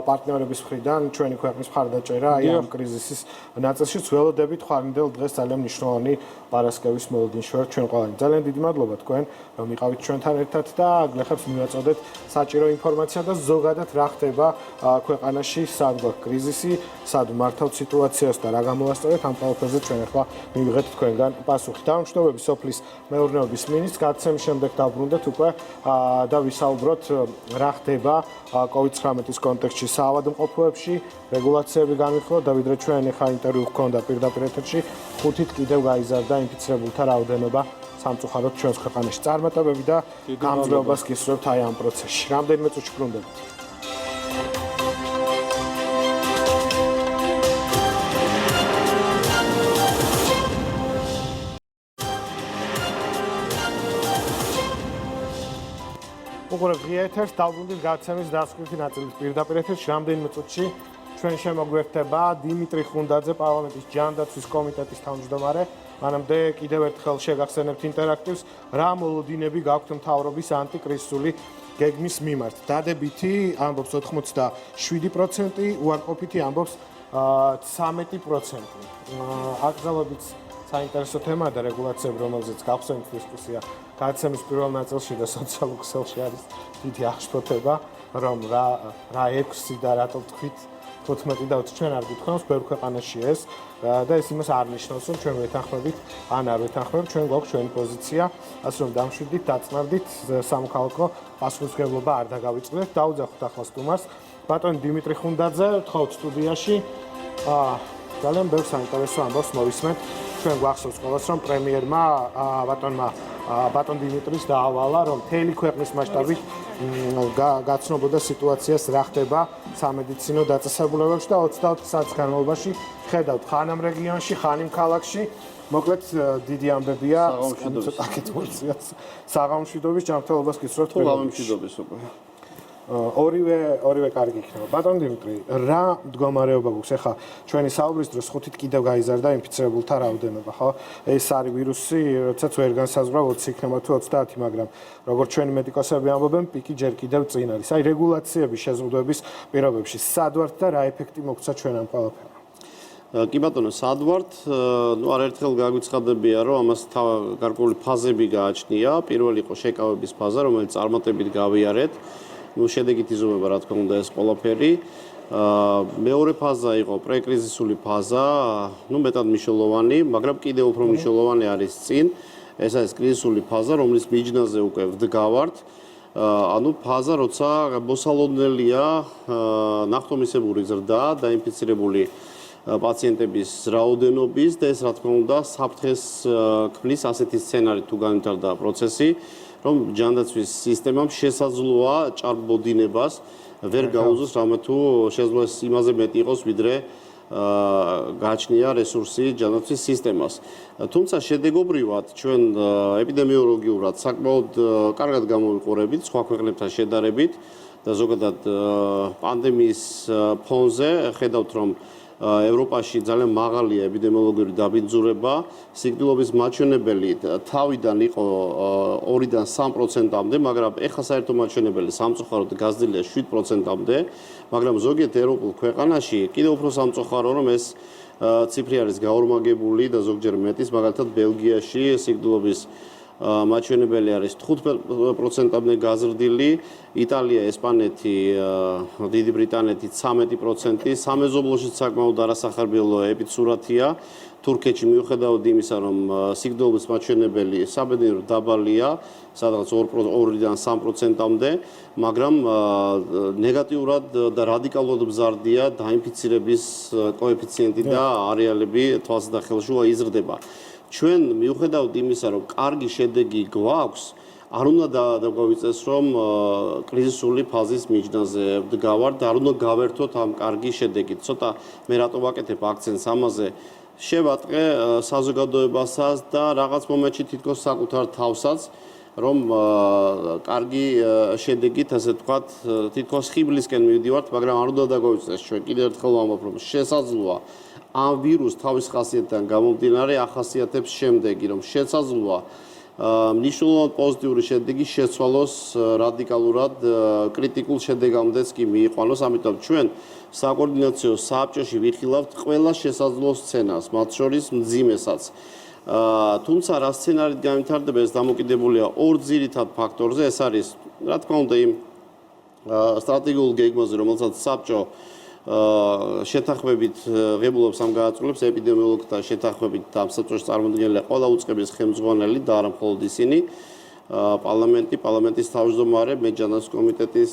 პარტნიორების მხრიდან ჩვენი ქვეყნის მხარდაჭერა აი ამ კრიზისის ნაწილში. ველოდებით ხვალინდელ დღეს ძალიან მნიშვნელოვანი პარასკევის მოლოდინშორ ჩვენ ყველანი. ძალიან დიდი მადლობა თქვენ, რომ იყავით ჩვენთან ერთად და გლეხებს მივაწოდეთ საჭირო ინფორმაცია და ზოგადად რა ხდება ქვეყანაში, სად გვაქვს კრიზისი, სად მართავთ სიტუაციას და რა გამოასწორეთ, ამ ყველაფერზე ჩვენ ახლა მივიღეთ თქვენგან პასუხი. დამშვიდობები სოფლის მეურნეობის მინისტრს, გადაცემის შემდეგ დავბრუნდეთ უკვე და ვისაუბროთ რა ხდება COVID-19-ის კონტექსტში საავადმყოფოებში, რეგულაციები განვიხილოთ და ვიდრე ჩვენ ახლა ინტერვიუ გქონდა პირდაპირ ეთერში, 5-ით კიდევ გაიზარდა ინფიცირებულთა რაოდენობა სამწუხაროდ ჩვენს ქვეყანაში. წარმატებები და გამძლეობას გისურვებთ აი ამ პროცესში. რამდენიმე წუთში ბრუნდებით. უყურებთ ღია ეთერს, დავბრუნდით გადაცემის დასკვნითი ნაწილის პირდაპირ ეთერში. რამდენიმე წუთში ჩვენ შემოგვერთება დიმიტრი ხუნდაძე, პარლამენტის ჯანდაცვის კომიტეტის თავმჯდომარე. მანამდე კიდევ ერთხელ შეგახსენებთ ინტერაქტივს, რა მოლოდინები გაქვთ მთავრობის ანტიკრიზისული გეგმის მიმართ. დადებითი ამბობს 87%, უარყოფითი ამბობს 13%. აკრძალებით საინტერესო თემაა და რეგულაციები, რომელზეც გავხსენით დისკუსია გადაცემის პირველ ნაწილში და სოციალურ ქსელში არის დიდი აღშფოთება, რომ რა 6 და რატო თქვით 15 და 20 ჩვენ არ გითხოვს, ბევრ ქვეყანაში ეს და ეს იმას არ ნიშნავს, რომ ჩვენ ვეთანხმებით, ან არ ვეთანხმებით, ჩვენ გვაქვს ჩვენი პოზიცია, ასე რომ დამშვიდით, დაწნარდით, სამოქალაქო პასუხისმგებლობა არ დაგავიწყდეთ, დაუძახოთ ახლა სტუმარს, ბატონი დიმიტრი ხუნდაძე, ვთხოვთ სტუდიაში. ძალიან ბევრ საინტერესო ამბავს მოვისმენთ. ჩვენ გვახსოვს ყველას, რომ პრემიერმა ბატონ დიმიტრის დაავალა, რომ მთელი ქვეყნის მასშტაბით გაცნობოდა სიტუაციას რა ხდება სამედიცინო დაწესებულებებში და 24 საათის განმავლობაში ხედავთ ხან ამ რეგიონში, ხან იმ ქალაქში. მოკლედ დიდი ამბებია საღამომშვიდობის ჯანმრთელობას გისურვებთ. საღამომშვიდობის უკვე. ორივე კარგი იქნება. ბატონ დიმიტრი, რა მდგომარეობა გვაქვს? ახლა ჩვენი საუბრის დროს 5-ით კიდევ გაიზარდა ინფიცირებულთა რაოდენობა, ხო? ეს არის ვირუსი, როდესაც ვერ განსაზღვრა 20 იქნება თუ 30, მაგრამ როგორც ჩვენი მედიკოსები ამბობენ, პიკი ჯერ კიდევ წინ არის. აი რეგულაციების შეზღუდვების პირობებში სად ვართ და რა ეფექტი მოგცა ჩვენ ამ ყველაფერს? კი ბატონო, სად ვართ? არაერთხელ გაგვიცხადებია, რომ ამას გარკვეული ფაზები გააჩნია. პირველი იყო შეკავების ფაზა, რომელიც წარმატებით გავიარეთ. შედეგით იზომება რა თქმა უნდა ეს ყველაფერი. მეორე ფაზა იყო პრეკრიზისული ფაზა, მეტად მნიშვნელოვანი, მაგრამ კიდევ უფრო მნიშვნელოვანი არის წინ. ეს არის კრიზისული ფაზა, რომლის მიჯნაზე უკვე ვდგავართ. ფაზა, როცა მოსალოდნელია ნახტომისებური ზრდა დაინფიცირებული პაციენტების რაოდენობის და ეს რა თქმა უნდა საფრთხეს ქმნის ასეთი სცენარი თუ განვითარდა პროცესი. რომ ჯანდაცვის სისტემამ შესაძლოა ჭარბოდინებას ვერ გაუძლოს რამე თუ შესაძლოა იმაზე მეტი იყოს ვიდრე გააჩნია რესურსი ჯანდაცვის სისტემას. თუმცა შედეგობრივად ჩვენ ეპიდემიოლოგიურად საკმაოდ კარგად გამოვიყურებით სხვა ქვეყნებთან შედარებით და ზოგადად პანდემიის ფონზე ხედავთ რომ ევროპაში ძალიან მაღალია ეპიდემიოლოგიური დაბინძურება, სიკვდილობის მაჩვენებელი თავიდან იყო 2-დან 3%-მდე, მაგრამ ეხლა საერთო მაჩვენებელი სამწუხაროდ გაზრდილია 7%-მდე, მაგრამ ზოგიერთ ევროპულ ქვეყანაში კიდევ უფრო სამწუხარო რომ ეს ციფრი არის გაორმაგებული და ზოგჯერ მეტის, მაგალითად ბელგიაში სიკვდილობის მაჩვენებელი არის 5%-მდე გაზრდილი, იტალია, ესპანეთი, დიდი ბრიტანეთი 13%, სამეზობლოში საკმაოდ არასახარბიელო ეპიდსურათია. თურქეთში მიუხედავად იმისა, რომ სიკვდილობის მაჩვენებელი საბედნიეროდ დაბალია, სადღაც 2-დან 3%-მდე, მაგრამ ნეგატიურად და რადიკალურად მზარდია დაინფიცირების კოეფიციენტი და არეალები თვალსაჩინო იზრდება. ჩვენ მიუხედავად იმისა, რომ კარგი შედეგი გვაქვს, არ უნდა დაგვიწეს რომ კრიზისული ფაზის მიჯნაზე ვდგავართ და არ უნდა გავერთოთ ამ კარგი შედეგით. ცოტა მე რატო ვაკეთებ აქცენტს ამაზე შევატყე საზოგადოებასაც და რაღაც მომენტში თითქოს საკუთარ თავსაც რომ კარგი შედეგით ასე ვთქვათ თითქოს ხიბლისკენ მივდივართ, მაგრამ არ უნდა დაგვიწეს ჩვენ კიდევ ერთხელ ვამბობ რომ შესაძლოა ამ ვირუსს თავის ხასიათიდან გამომდინარე ახასიათებს შემდეგი რომ შესაძლოა მნიშვნელოვნად პოზიტიური შედეგი შეცვალოს რადიკალურად კრიტიკულ შედეგამდეც კი მიიყვანოს, ამიტომ ჩვენ საკოორდინაციო საბჭოში ვიხილავთ ყველა შესაძლო სცენარს, მათ შორის მძიმესაც. თუმცა რა სცენარით განვითარდება ეს დამოკიდებულია ორ ძირითად ფაქტორზე, ეს არის რა თქმა უნდა იმ სტრატეგიულ გეგმაზე, რომელსაც საბჭო შეთანხმებით ღებულობს ამ გადაწყვეტილებს ეპიდემიოლოგთა შეთანხმებით და ამ საბჭოს წარმოადგენელი ყველა უწყების ხელმძღვანელი და არა მხოლოდ ისინი პარლამენტის თავმჯდომარე მეჯანას კომიტეტის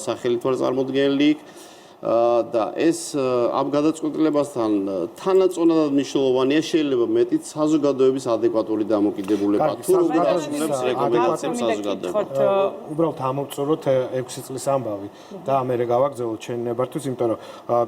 სახელით ვარ წარმოდგენილი და ეს ამ გადაწყვეტილებასთან თანაწონადად მნიშვნელოვანია შეიძლება მეტიც საზოგადოების ადეკვატური დამოკიდებულება თუ როგორ ასრულებს რეკომენდაციებს საზოგადოება უბრალოდ ამოვწუროთ 6 წლის ამბავი და მე გავაგზავნოთ ჩვენ ნებართვით, იმიტომ რომ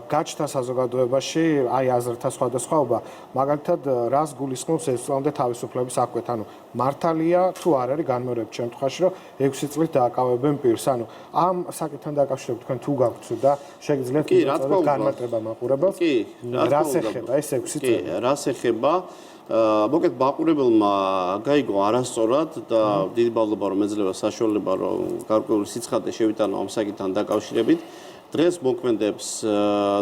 გაჩნდა საზოგადოებაში აი აზრთა სხვადასხვაობა, მაგალითად რას გულისხმობს ეს წლამდე თავისუფლების აკვეთ, ანუ მართალია თუ არ არის განმეორების შემთხვევაში რომ 6 წლით დააკავებენ პირს, ანუ ამ საკითხთან დაკავშირებით თქვენ თუ გაგვცნო და შეგიძლიათ განმარტება მაყურებელს რას ეხება ეს 6 წელი რას ეხება მოკეთ მაყურებელმა გაიგო არასწორად და დიდი მადლობა რომ ეძლევა საშუალება რომ გარკვეული სიცხადე შევიტანო ამ საკითხთან დაკავშირებით დღეს მოქმედებს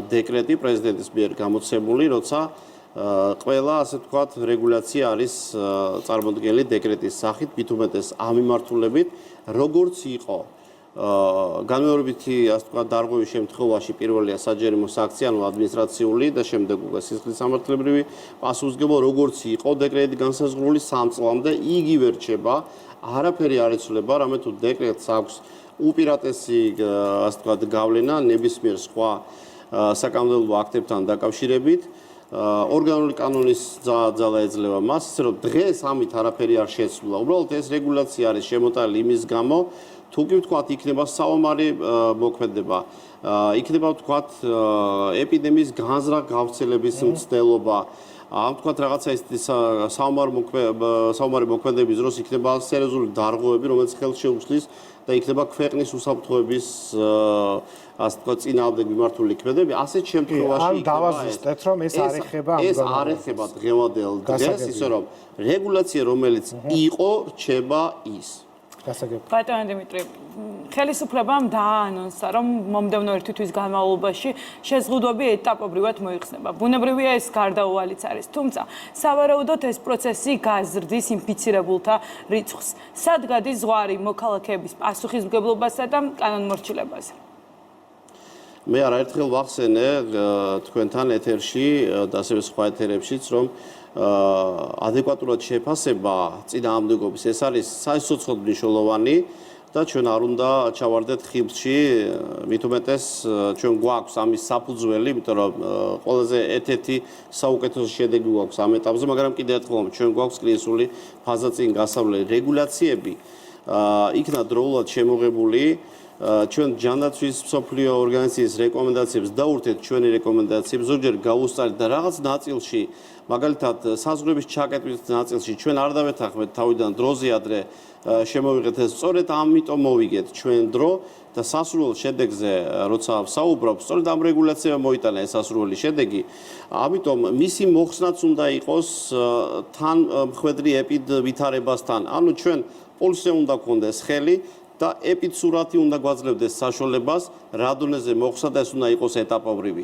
დეკრეტი პრეზიდენტის მიერ გამოცემული როცა ყველა ასე ვთქვათ რეგულაცია არის წარმოდგენილი დეკრეტის სახით მით უმეტეს ამ მიმართულებით როგორც იყო განმეორებითი ასე ვთქვათ დარღვევის შემთხვევაში პირველია საჯარიმო საქცია, ანუ ადმინისტრაციული და შემდეგ უკვე სისხლის სამართლებრივი პასუხისმგებლობა, როგორც იყო დეკრეტი განსაზღვრული 3 წლამდე, იგივე რჩება, არაფერი არ იცვლება, რამე თუ დეკრეტს აქვს უპირატესი ასე ვთქვათ გავლენა ნებისმიერ სხვა საკანონმდებლო აქტებთან დაკავშირებით. ორგანული კანონის ძალა ეძლევა მას, ისე რომ დღეს ამით არაფერი არ შეცვლა. უბრალოდ ეს რეგულაცია არის შემოტანილი იმის გამო, თუ კი ვთქვათ, იქნება საომარი მოქმედება, იქნება ვთქვათ, ეპიდემიის განზრახ გავრცელების მცდელობა, ამ ვთქვათ რაღაცა ის საომარი მოქმედების დროს იქნება სერიოზული დარღვევები, რომელიც ხელს შეუწყლის და იქნება ქვეყნის უსაფრთხოების ასე ვთქვათ, წინააღმდეგ მიმართული ქმედებები, ასეთ შემთხვევაში იქნება დავაზუსტეთ, რომ ეს არ ეხება ამ ეს არ ეხება დღევანდელ დღეს, ისე რომ რეგულაცია რომელიც იყო, რჩება ის. ბატონო დიმიტრი, ხელისუფლებამ დააანონსა, რომ მომდევნო 1 თვის განმავლობაში შეზღუდვები ეტაპობრივად მოიხსნება. ბუნებრივია ეს გარდაუვალიც არის, თუმცა სავარაუდოდ ეს პროცესი გაზრდის ინფიცირებულთა რიცხვს. სად გადის ზღვარი მოქალაქეების პასუხისმგებლობასა და კანონმორჩილებაზე? მე არაერთხელ ვახსენე თქვენთან ეთერში და ასევე სხვა ეთერებშიც, რომ ადეკვატურად შეფასება წინააღმდეგობის ეს არის საერთოდ მნიშვნელოვანი და ჩვენ არ უნდა ჩავარდეთ ხიბლში, მით უმეტეს ჩვენ გვაქვს ამის საფუძველი, იმიტომ რომ ყველაზე ერთ-ერთი საუკეთესო შედეგი გვაქვს ამ ეტაპზე, მაგრამ კიდევ ერთხელ ჩვენ გვაქვს კრიზისული ფაზა წინ გასავლელი რეგულაციები იქნა დროულად შემოღებული ჩვენ ჯანდაცვის მსოფლიო ორგანიზაციის რეკომენდაციებს დაურთეთ ჩვენი რეკომენდაციებს ზოგჯერ გაუსწარეთ და რაღაც ნაწილში მაგალითად საზღვრების ჩაკეტვის ნაწილში ჩვენ არ დავეთანხმეთ თავიდან დროზე ადრე შემოვიღეთ ეს სწორედ ამიტომ მოვიგეთ ჩვენ დრო და სასურველ შედეგზე როცა ვსაუბრობ სწორედ ამ რეგულაციამ მოიტანა ეს სასურველი შედეგი ამიტომ მისი მოხსნაც უნდა იყოს თან მხვედრი ვითარებასთან ანუ ჩვენ პოლიცია უნდა გქონდეს ხელი და ეპიდსურათი უნდა გვაძლევდეს საშუალებას რა დონეზე მოხსნა და ეს უნდა იყოს ეტაპობრივი.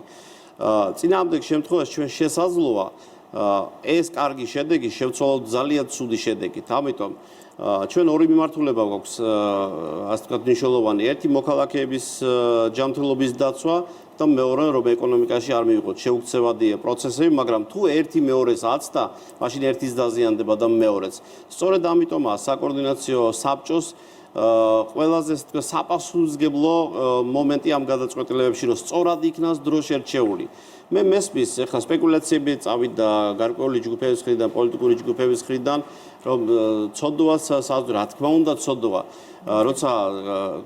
წინააღმდეგ შემთხვევაში ჩვენ შესაძლოა ეს კარგი შედეგი შევცვალოთ ძალიან ცუდი შედეგით. ამიტომ ჩვენ ორი მიმართულება გვაქვს ასე ვთქვათ მნიშვნელოვანი. ერთი მოქალაქეების ჯანმრთელობის დაცვა და მეორე რომ ეკონომიკაში არ მივიღოთ შეუქცევადი პროცესები, მაგრამ თუ ერთი მეორეს აცდა, მაშინ ერთის დაზიანდება და მეორეც. სწორედ ამიტომაა საკოორდინაციო საბჭოს ყველაზე საპასუხისმგებლო მომენტი ამ გადაწყვეტილებებში, რომ სწორად იქნას დრო შერჩეული. მე მესმის ახლა სპეკულაციები წავიდა გარკვეული ჯგუფების მხრიდან, პოლიტიკური ჯგუფების მხრიდან, რომ ცოდვა საზღვარი, რა თქმა უნდა, ცოდვა. როცა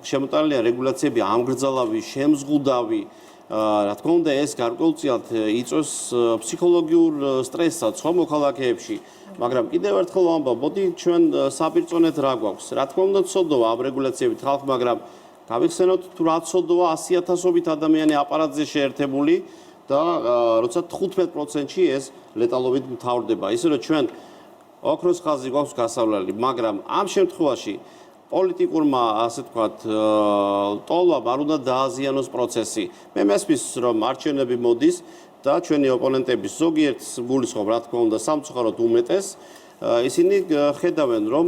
შემოტანილია რეგულაციები ამგრძალავი, შემზღუდავი, რა თქმა უნდა, ეს გარკვეულწილად იწვევს ფსიქოლოგიურ სტრესსაც ხო მოქალაქეებში. მაგრამ კიდევ ერთხელ ვამბობ, მოდი ჩვენ საპირწონეთ რა გვაქვს. რა თქმა უნდა, ცოდვა ამ რეგულაციებით ხალხ, მაგრამ გავიხსენოთ თუ რა ცოდვა 100,000-ობით ადამიანი აპარატზე შეერთებული და როცა 15%-ში ეს ლეტალობით მთავრდება. ისე რომ ჩვენ ოქროს ხაზი გვაქვს გასავლელი, მაგრამ ამ შემთხვევაში პოლიტიკურმა, ასე ვთქვათ, ტოლვამ არ უნდა დააზიანოს პროცესი. მე მესმის, რომ არჩევნები მოდის და ჩვენი ოპონენტების ზოგიერთს გულისხმობ, რა თქმა უნდა, სამწუხაროდ უმეტეს, ისინი ხედავენ, რომ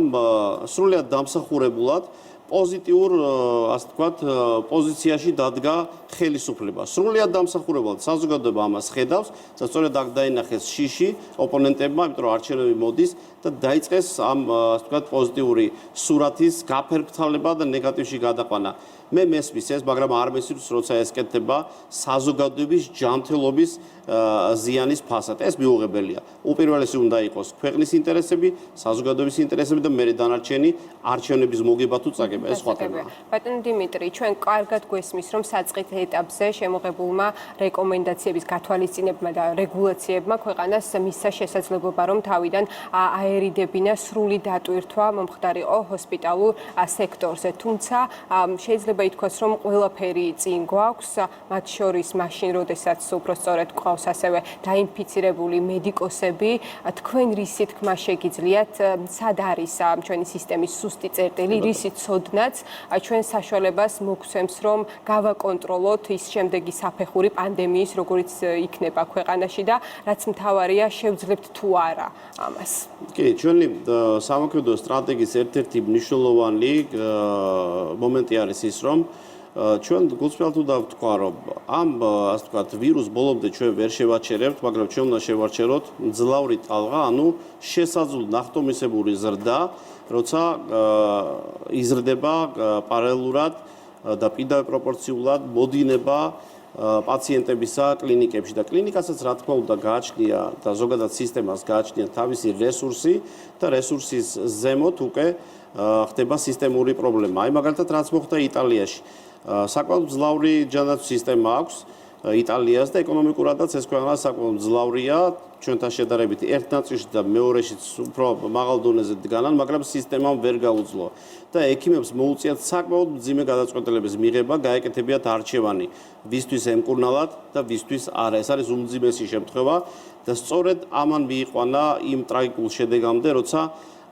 სრულიად დამსახურებულად პოზიტიურ, ასე ვთქვათ, პოზიციაში დადგა ხელისუფლება. სრულიად დამსახურებულად საზოგადოება ამას ხედავს და სწორედ აქ დაინახეს შიში ოპონენტებმა, იმიტომ რომ არჩევნები მოდის და დაიწყეს ამ, ასე ვთქვათ, პოზიტიური სურათის გაფერმთავება და ნეგატივში გადაყვანა. მე მესმის ეს, მაგრამ არ მესმის, როცა ეს კეთდება საზოგადოების ჯანმრთელობის ზიანის ფასად. ეს მიუღებელია. უპირველესი უნდა იყოს ქვეყნის ინტერესები, საზოგადოების ინტერესები და მერე დანარჩენი არჩევნების მოგება თუ წაგება. ეს სხვა თემაა. ბატონო დიმიტრი, ჩვენ კარგად გვესმის, რომ საწყის ეტაპზე შემოღებულმა რეკომენდაციების გათვალისწინებმა და რეგულაციებმა ქვეყანას მისცა შესაძლებლობა, რომ თავიდან აერიდებინა სრული დატვირთვა მომხდარიყო ჰოსპიტალურ სექტორზე. თუმცა შეიძლება ითქვას, რომ ყველაფერი წინ გვაქვს, მათ შორის მაშინ, როდესაც უბრალოდ გვყავს ასევე დაინფიცირებული მედიკოსები, თქვენ რისი თქმა შეგიძლიათ, სად არის ჩვენი სისტემის სუსტი წერტილი, რისი ცოდნაც ჩვენ საშუალებას მოგცემს, რომ გავაკონტროლოთ ის შემდეგი საფეხური პანდემიის, როგორიც იქნება ქვეყანაში და რაც მთავარია, შევძლებთ თუ არა ამას. კი, ჩვენი სამოქმედო სტრატეგიის ერთ-ერთი მნიშვნელოვანი მომენტი არის ის, რომ ჩვენ გულწრფელად უნდა ვთქვა, რომ ამ, ასე ვთქვათ, ვირუს ბოლომდე ჩვენ ვერ შევაჩერებთ, მაგრამ ჩვენ უნდა შევაჩეროთ მძლავრი ტალღა, ანუ შესაძლო ნახტომისებური ზრდა, როცა იზრდება პარალელურად და პირდაპირ პროპორციულად მოდინება პაციენტებისა კლინიკებში და კლინიკასაც რა თქმა უნდა გააჩნია და ზოგადად სისტემას გააჩნია თავისი რესურსი და რესურსის ზემოთ უკვე ხდება სისტემური პრობლემა. აი მაგალითად რაც მოხდა იტალიაში. საკმაოდ მძლავრი ჯანდაცვის სისტემა აქვს იტალიას და ეკონომიკურადაც ეს ქვეყანა საკმაოდ მძლავრია ჩვენთან შედარებით ერთ ნაწილში და მეორეშიც უფრო მაღალ დონეზე დგანან, მაგრამ სისტემამ ვერ გაუძლო და ექიმებს მოუწიათ საკმაოდ მძიმე გადაწყვეტილების მიღება, გაეკეთებიათ არჩევანი, ვისთვის ემკურნალად და ვისთვის არა. ეს არის უმძიმესი შემთხვევა და სწორედ ამან მიიყვანა იმ ტრაგიკულ შედეგამდე, როცა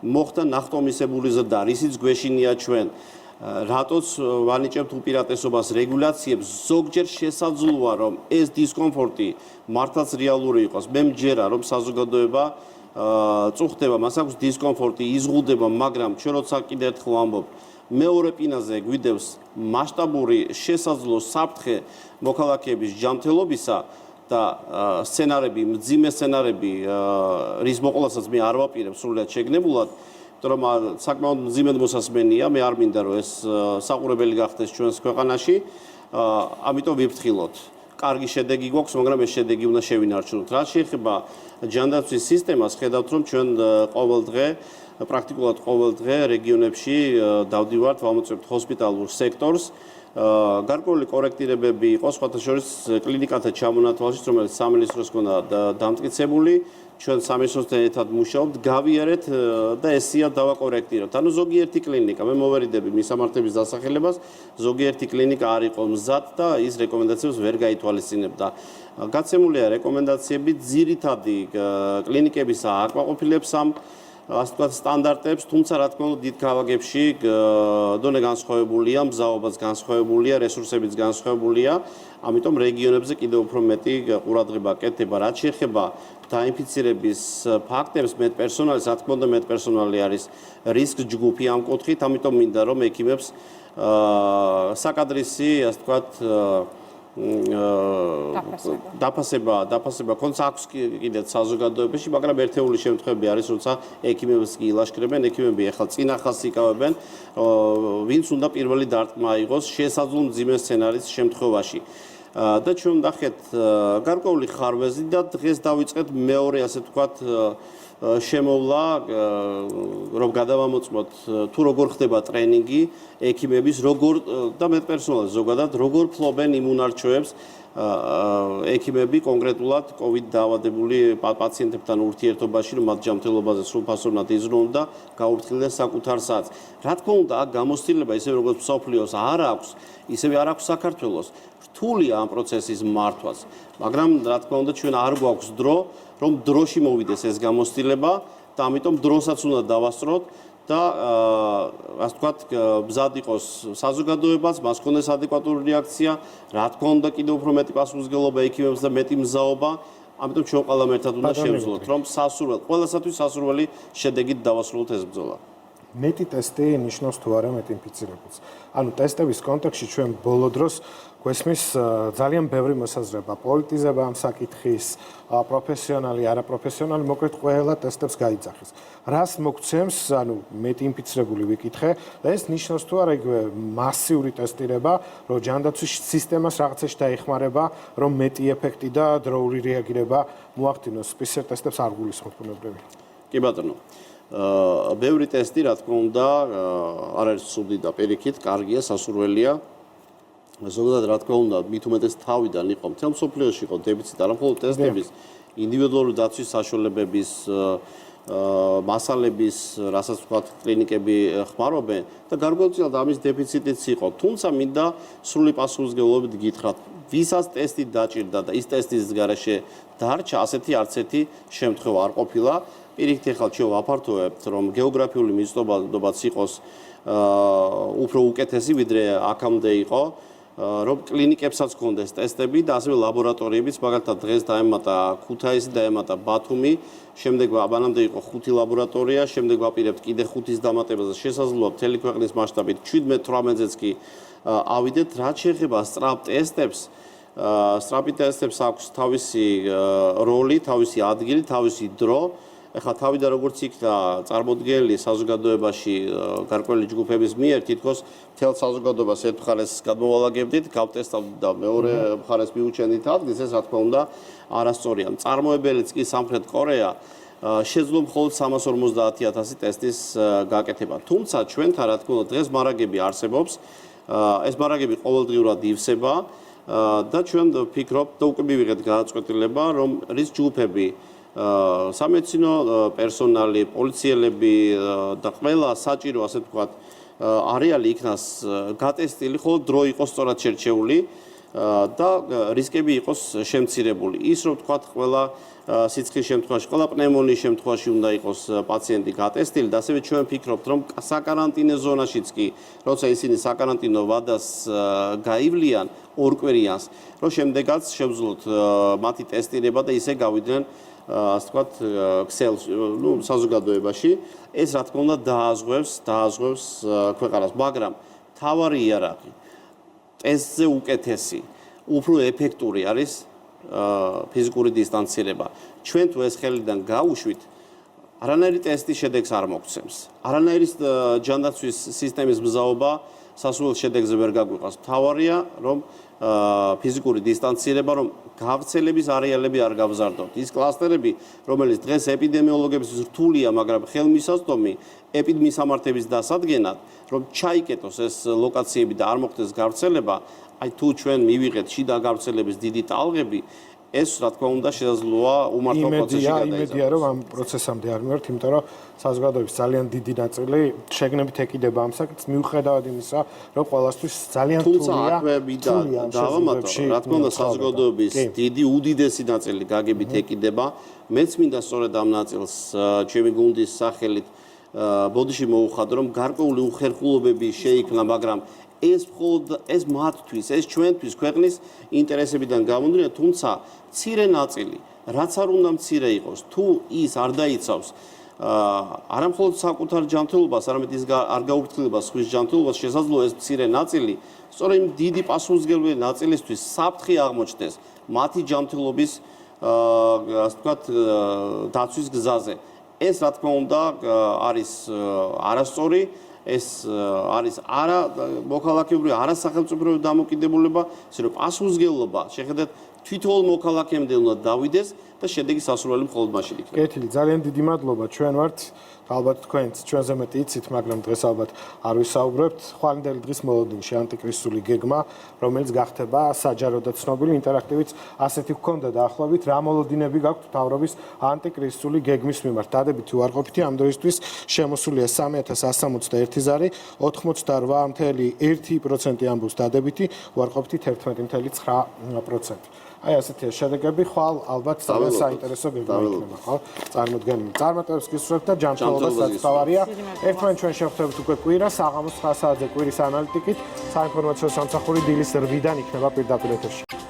მოხდა ნახტომისებული ზრდა, რისიც გვეშინია ჩვენ. რატოც ვანიჭებთ უპირატესობას რეგულაციებს, ზოგჯერ შესაძლოა, რომ ეს დისკომფორტი მართლაც რეალური იყოს. მე მჯერა, რომ საზოგადოება წუხდება, მას აქვს დისკომფორტი, იზღუდება, მაგრამ ჩვენ როცა კიდევ ერთხელ ვამბობ, მეორე პინაზე გვიდევს მასშტაბური შესაძლო საფრთხე მოქალაქეების ჯანმრთელობისა და სცენარები, მძიმე სცენარები, რის მოყოლასაც მე არ ვაპირებ სრულიად შეგნებულად, რომ საკმაოდ მძიმედ მოსასმენია, მე არ მინდა რომ ეს საყურებელი გახდეს ჩვენს ქვეყანაში, ამიტომ ვიფრთხილოთ. კარგი შედეგი გვაქვს, მაგრამ ეს შედეგი უნდა შევინარჩუნოთ. რაც შეეხება ჯანდაცვის სისტემას, ხედავთ რომ ჩვენ პრაქტიკულად ყოველ დღე რეგიონებში დავდივართ, ვამოწევთ ჰოსპიტალურ სექტორს. გარკვეული კორექტირებები იყო, სხვათა შორის კლინიკათა ჩამონათვალშიც, რომელიც სამინისტროს ჰქონდა დამტკიცებული. ჩვენ სამინისტროსთან ერთად მუშაობთ, გავიარეთ და ესია დავაკორექტირებთ. ანუ ზოგიერთი კლინიკა, მე მოვერიდები მისამართების დასახელებას, ზოგიერთი კლინიკა არ იყო მზად და ის რეკომენდაციებს ვერ გაითვალისწინებდა. გაცემულია რეკომენდაციები ძირითადი კლინიკების აკმაყოფილებს ამ ასე ვთქვათ სტანდარტებს, თუმცა რა თქმა უნდა დიდ ქალაქებში დონე განსხვავებულია, მზაობაც განსხვავებულია, რესურსებიც განსხვავებულია, ამიტომ რეგიონებზე კიდევ უფრო მეტი ყურადღება კეთდება. რაც შეეხება დაინფიცირების ფაქტებს, მედპერსონალის, რა თქმა უნდა მედპერსონალი არის რისკ ჯგუფი ამ კუთხით, ამიტომ მინდა რომ ექიმებს საკადრისი, ასე ვთქვათ, დაფასება კონც აქვს კიდეც საზოგადოებაში, მაგრამ ერთეული შემთხვევები არის, როცა ექიმებს კი ილაშქრებენ, ექიმები ახლა წინა ხაზს იკავებენ, ვინც უნდა პირველი დარტყმა აიღოს შესაძლო მძიმე სცენარის შემთხვევაში. და ჩვენ ვნახეთ გარკვეული ხარვეზი და დღეს დავიწყეთ მეორე, ასე ვთქვათ, შემოვლა, რომ გადავამოწმოთ თუ როგორ ხდება ტრენინგი ექიმების, როგორ და მედპერსონალის ზოგადად, როგორ ფლობენ იმუნარჩევებს ექიმები კონკრეტულად COVID დაავადებული პაციენტებთან ურთიერთობაში, რომ მათ ჯანმრთელობაზე სრულფასოვნად იზრუნონ და გაუფრთხილდნენ საკუთარ საწ. რა თქმა უნდა, აქ გამოცდილება ისევე როგორც მსოფლიოს არ აქვს, ისევე არ აქვს საქართველოს. რთულია ამ პროცესის მართვაც, მაგრამ რა თქმა უნდა ჩვენ არ გვაქვს დრო, რომ დროში მოვიდეს ეს გამოცდილება და ამიტომ დროსაც უნდა დავასწროთ და ასე ვთქვათ, მზად იყოს საზოგადოებაც, მას ჰქონდეს ადეკვატური რეაქცია, რა თქმა უნდა კიდევ უფრო მეტი პასუხისმგებლობა ექიმებს და მეტი მზაობა, ამიტომ ჩვენ ყველამ ერთად უნდა შევძლოთ, რომ ყველასათვის სასურველი შედეგით დავასრულოთ ეს ბრძოლა. მეტი ტესტი ნიშნავს თუ არა მეტ ინფიცირებულს. ანუ ტესტების კონტექსტში ჩვენ ბოლო დროს გვესმის ძალიან ბევრი მოსაზრება, პოლიტიზება ამ საკითხის, პროფესიონალი, არაპროფესიონალი, მოკლედ ყველა ტესტებს გაიძახის. რას მოგცემს, ანუ მეტი ინფიცირებული ვიკითხე და ეს ნიშნავს თუ არა იგივე მასიური ტესტირება, რომ ჯანდაცვის სისტემას რაღაცაში დაეხმარება, რომ მეტი ეფექტი და დროული რეაგირება მოახდინოს. PCR ტესტებს არ გულისხმობ ბუნებრივი. კი ბატონო. ბევრი ტესტი, რა თქმა უნდა, არ არის ცუდი და პირიქით, კარგია, სასურველია. ზოგადად, რა თქმა უნდა, მით უმეტეს თავიდან იყო მთელ მსოფლიოში იყო დეფიციტი, არა მხოლოდ ტესტების, ინდივიდუალური დაცვის საშუალებების, მასალების, რასაც ვთქვათ, კლინიკები ხმარობენ და გარკვეულწილად ამის დეფიციტიც იყო. თუმცა მინდა სრული პასუხისმგებლობით გითხრათ, ვისაც ტესტი დაჭირდა და ის ტესტის გარეშე დარჩა, ასეთი არც ერთი შემთხვევა არ ყოფილა. პირიქით ახლა ჩვენ ვაფართოვებთ, რომ გეოგრაფიული მიზნობადობაც იყოს უფრო უკეთესი, ვიდრე აქამდე იყო, რომ კლინიკებსაც ჰქონდეს ტესტები და ასევე ლაბორატორიებიც, მაგალითად დღეს დაემატა ქუთაისი, დაემატა ბათუმი, შემდეგ მანამდე იყო 5 ლაბორატორია, შემდეგ ვაპირებთ კიდე 5-ის დამატებას და შესაძლოა მთელი ქვეყნის მასშტაბით 17-18-ზეც კი ავიდეთ. რაც შეეხება სწრაფ ტესტებს, სწრაფი ტესტებს აქვს თავისი როლი, თავისი ადგილი, თავისი დრო. ეხლა თავიდან როგორც იქნა წარმოდგენილი საზოგადოებაში გარკვეული ჯგუფების მიერ, თითქოს მთელ საზოგადოებას ერთ მხარეს გადმოვალაგებდით, გავტესტავდით და მეორე მხარეს მიუჩენდით ადგილს, ეს რა თქმა უნდა არასწორია. მწარმოებელიც კი სამხრეთ კორეა შეძლო მხოლოდ 350,000 ტესტის გაკეთება. თუმცა ჩვენთან რა თქმა უნდა დღეს მარაგები არსებობს, ეს მარაგები ყოველდღიურად ივსება და ჩვენ ვფიქრობთ და უკვე მივიღეთ გადაწყვეტილება, რომ რის ჯგუფები სამედიცინო პერსონალი, პოლიციელები და ყველა საჭირო, ასე ვთქვათ, არეალი იქნას გატესტილი, ხოლო დრო იყოს სწორად შერჩეული და რისკები იყოს შემცირებული. ის რომ ვთქვათ, ყველა სიცხის შემთხვევაში, ყველა პნევმონიის შემთხვევაში უნდა იყოს პაციენტი გატესტილი და ასევე ჩვენ ვფიქრობთ, რომ საკარანტინო ზონაშიც კი, როცა ისინი საკარანტინო ვადას გაივლიან ორკვირიანს, რომ შემდეგაც შევძლოთ მათი ტესტირება და ისე გავიდნენ ასე ვთქვათ, ქსელს, საზოგადოებაში. ეს რა თქმა უნდა დააზღვევს ქვეყანას, მაგრამ თავარი იარაღი ტესტზე უკეთესი, უფრო ეფექტური არის ფიზიკური დისტანცირება. ჩვენ თუ ეს ხელიდან გავუშვით, არანაირი ტესტი შედეგს არ მოგცემს. არანაირი ჯანდაცვის სისტემის მზაობა სასურველ შედეგზე ვერ გაგვიყვანს. თავარია, რომ ფიზიკური დისტანცირება, რომ გავრცელების არეალები არ გავზარდოთ. ის კლასტერები, რომელიც დღეს ეპიდემიოლოგებისთვის რთულია, მაგრამ ხელმისაწვდომი ეპიდმისამართების დასადგენად, რომ ჩაიკეტოს ეს ლოკაციები და არ მოხდეს გავრცელება, აი თუ ჩვენ მივიღეთ შიდა გავრცელების დიდი ტალღები, ეს რა თქმა უნდა შესაძლოა უმართო პროცესში გადაიზარდოს. იმედია, რომ ამ პროცესამდე არ მივართ, იმიტომ რომ საზოგადოების ძალიან დიდი ნაწილი შეგნებით ეკიდება ამ საკითხს, მიუხედავად იმისა, რომ ყველასთვის ძალიან რთულია. თუმცა აქვე დავამატო, რა თქმა უნდა საზოგადოების დიდი უდიდესი ნაწილი გაგებით ეკიდება. მეც მინდა სწორედ ამ ნაწილს ჩემი გუნდის სახელით ბოდიში მოუხადო, რომ გარკვეული უხერხულობები შეიქმნა, მაგრამ ეს მათთვის, ეს ჩვენთვის ქვეყნის ინტერესებიდან გამომდინარე, თუმცა მცირე ნაწილი, რაც არ უნდა მცირე იყოს, თუ ის არ დაიცავს არა მხოლოდ საკუთარ ჯანმრთელობას, არამედ ის არ გაუფრთხილება სხვის ჯანმრთელობას, შესაძლოა ეს მცირე ნაწილი, სწორედ იმ დიდი პასუხისმგებელი ნაწილისთვის საფრთხე აღმოჩნდეს მათი ჯანმრთელობის ასე ვთქვათ დაცვის გზაზე. ეს რა თქმა უნდა არის არასწორი, ეს არის არა მოქალაქეობრივი, არა სახელმწიფოებრივი დამოკიდებულება, ისე რომ პასუხისმგებლობა შეხედეთ თვითონ მოქალაქემდე უნდა დავიდეს და შედეგი სასურველი მხოლოდ მაშინ იქნება. კეთილი, ძალიან დიდი მადლობა. ჩვენ ვართ ალბათ თქვენც ჩვენზე მეტი იცით, მაგრამ დღეს ალბათ არ ვისაუბრებთ. ხვალინდელი დღის მოლოდინში ანტიკრისტული გეგმა, რომელიც გახდება საჯაროდ ცნობილი, ინტერაქტივიც ასეთი გქონდა დაახლოებით, რა მოლოდინები გაქვთ მთავრობის ანტიკრისტული გეგმის მიმართ. დადებითი უარყოფითი ამ დროისთვის შემოსულია 3161 ზარი, 88,1% ამბობს დადებითი, უარყოფითი 11,9%. აი ასეთია შედეგები, ხვალ ალბათ ძალიან საინტერესო გეგმა იქნება, ხო? წარმოდგენილი. წარმატებებს გისურვებთ და ჯანმრთელობას საცდავარია. ერთმანეთს ჩვენ შევხვდებით უკვე კვირა, საღამოს 9 საათზე კვირის ანალიტიკით, საინფორმაციო სამსახური დილის 8-დან იქნება პირდაპირ ეთერში.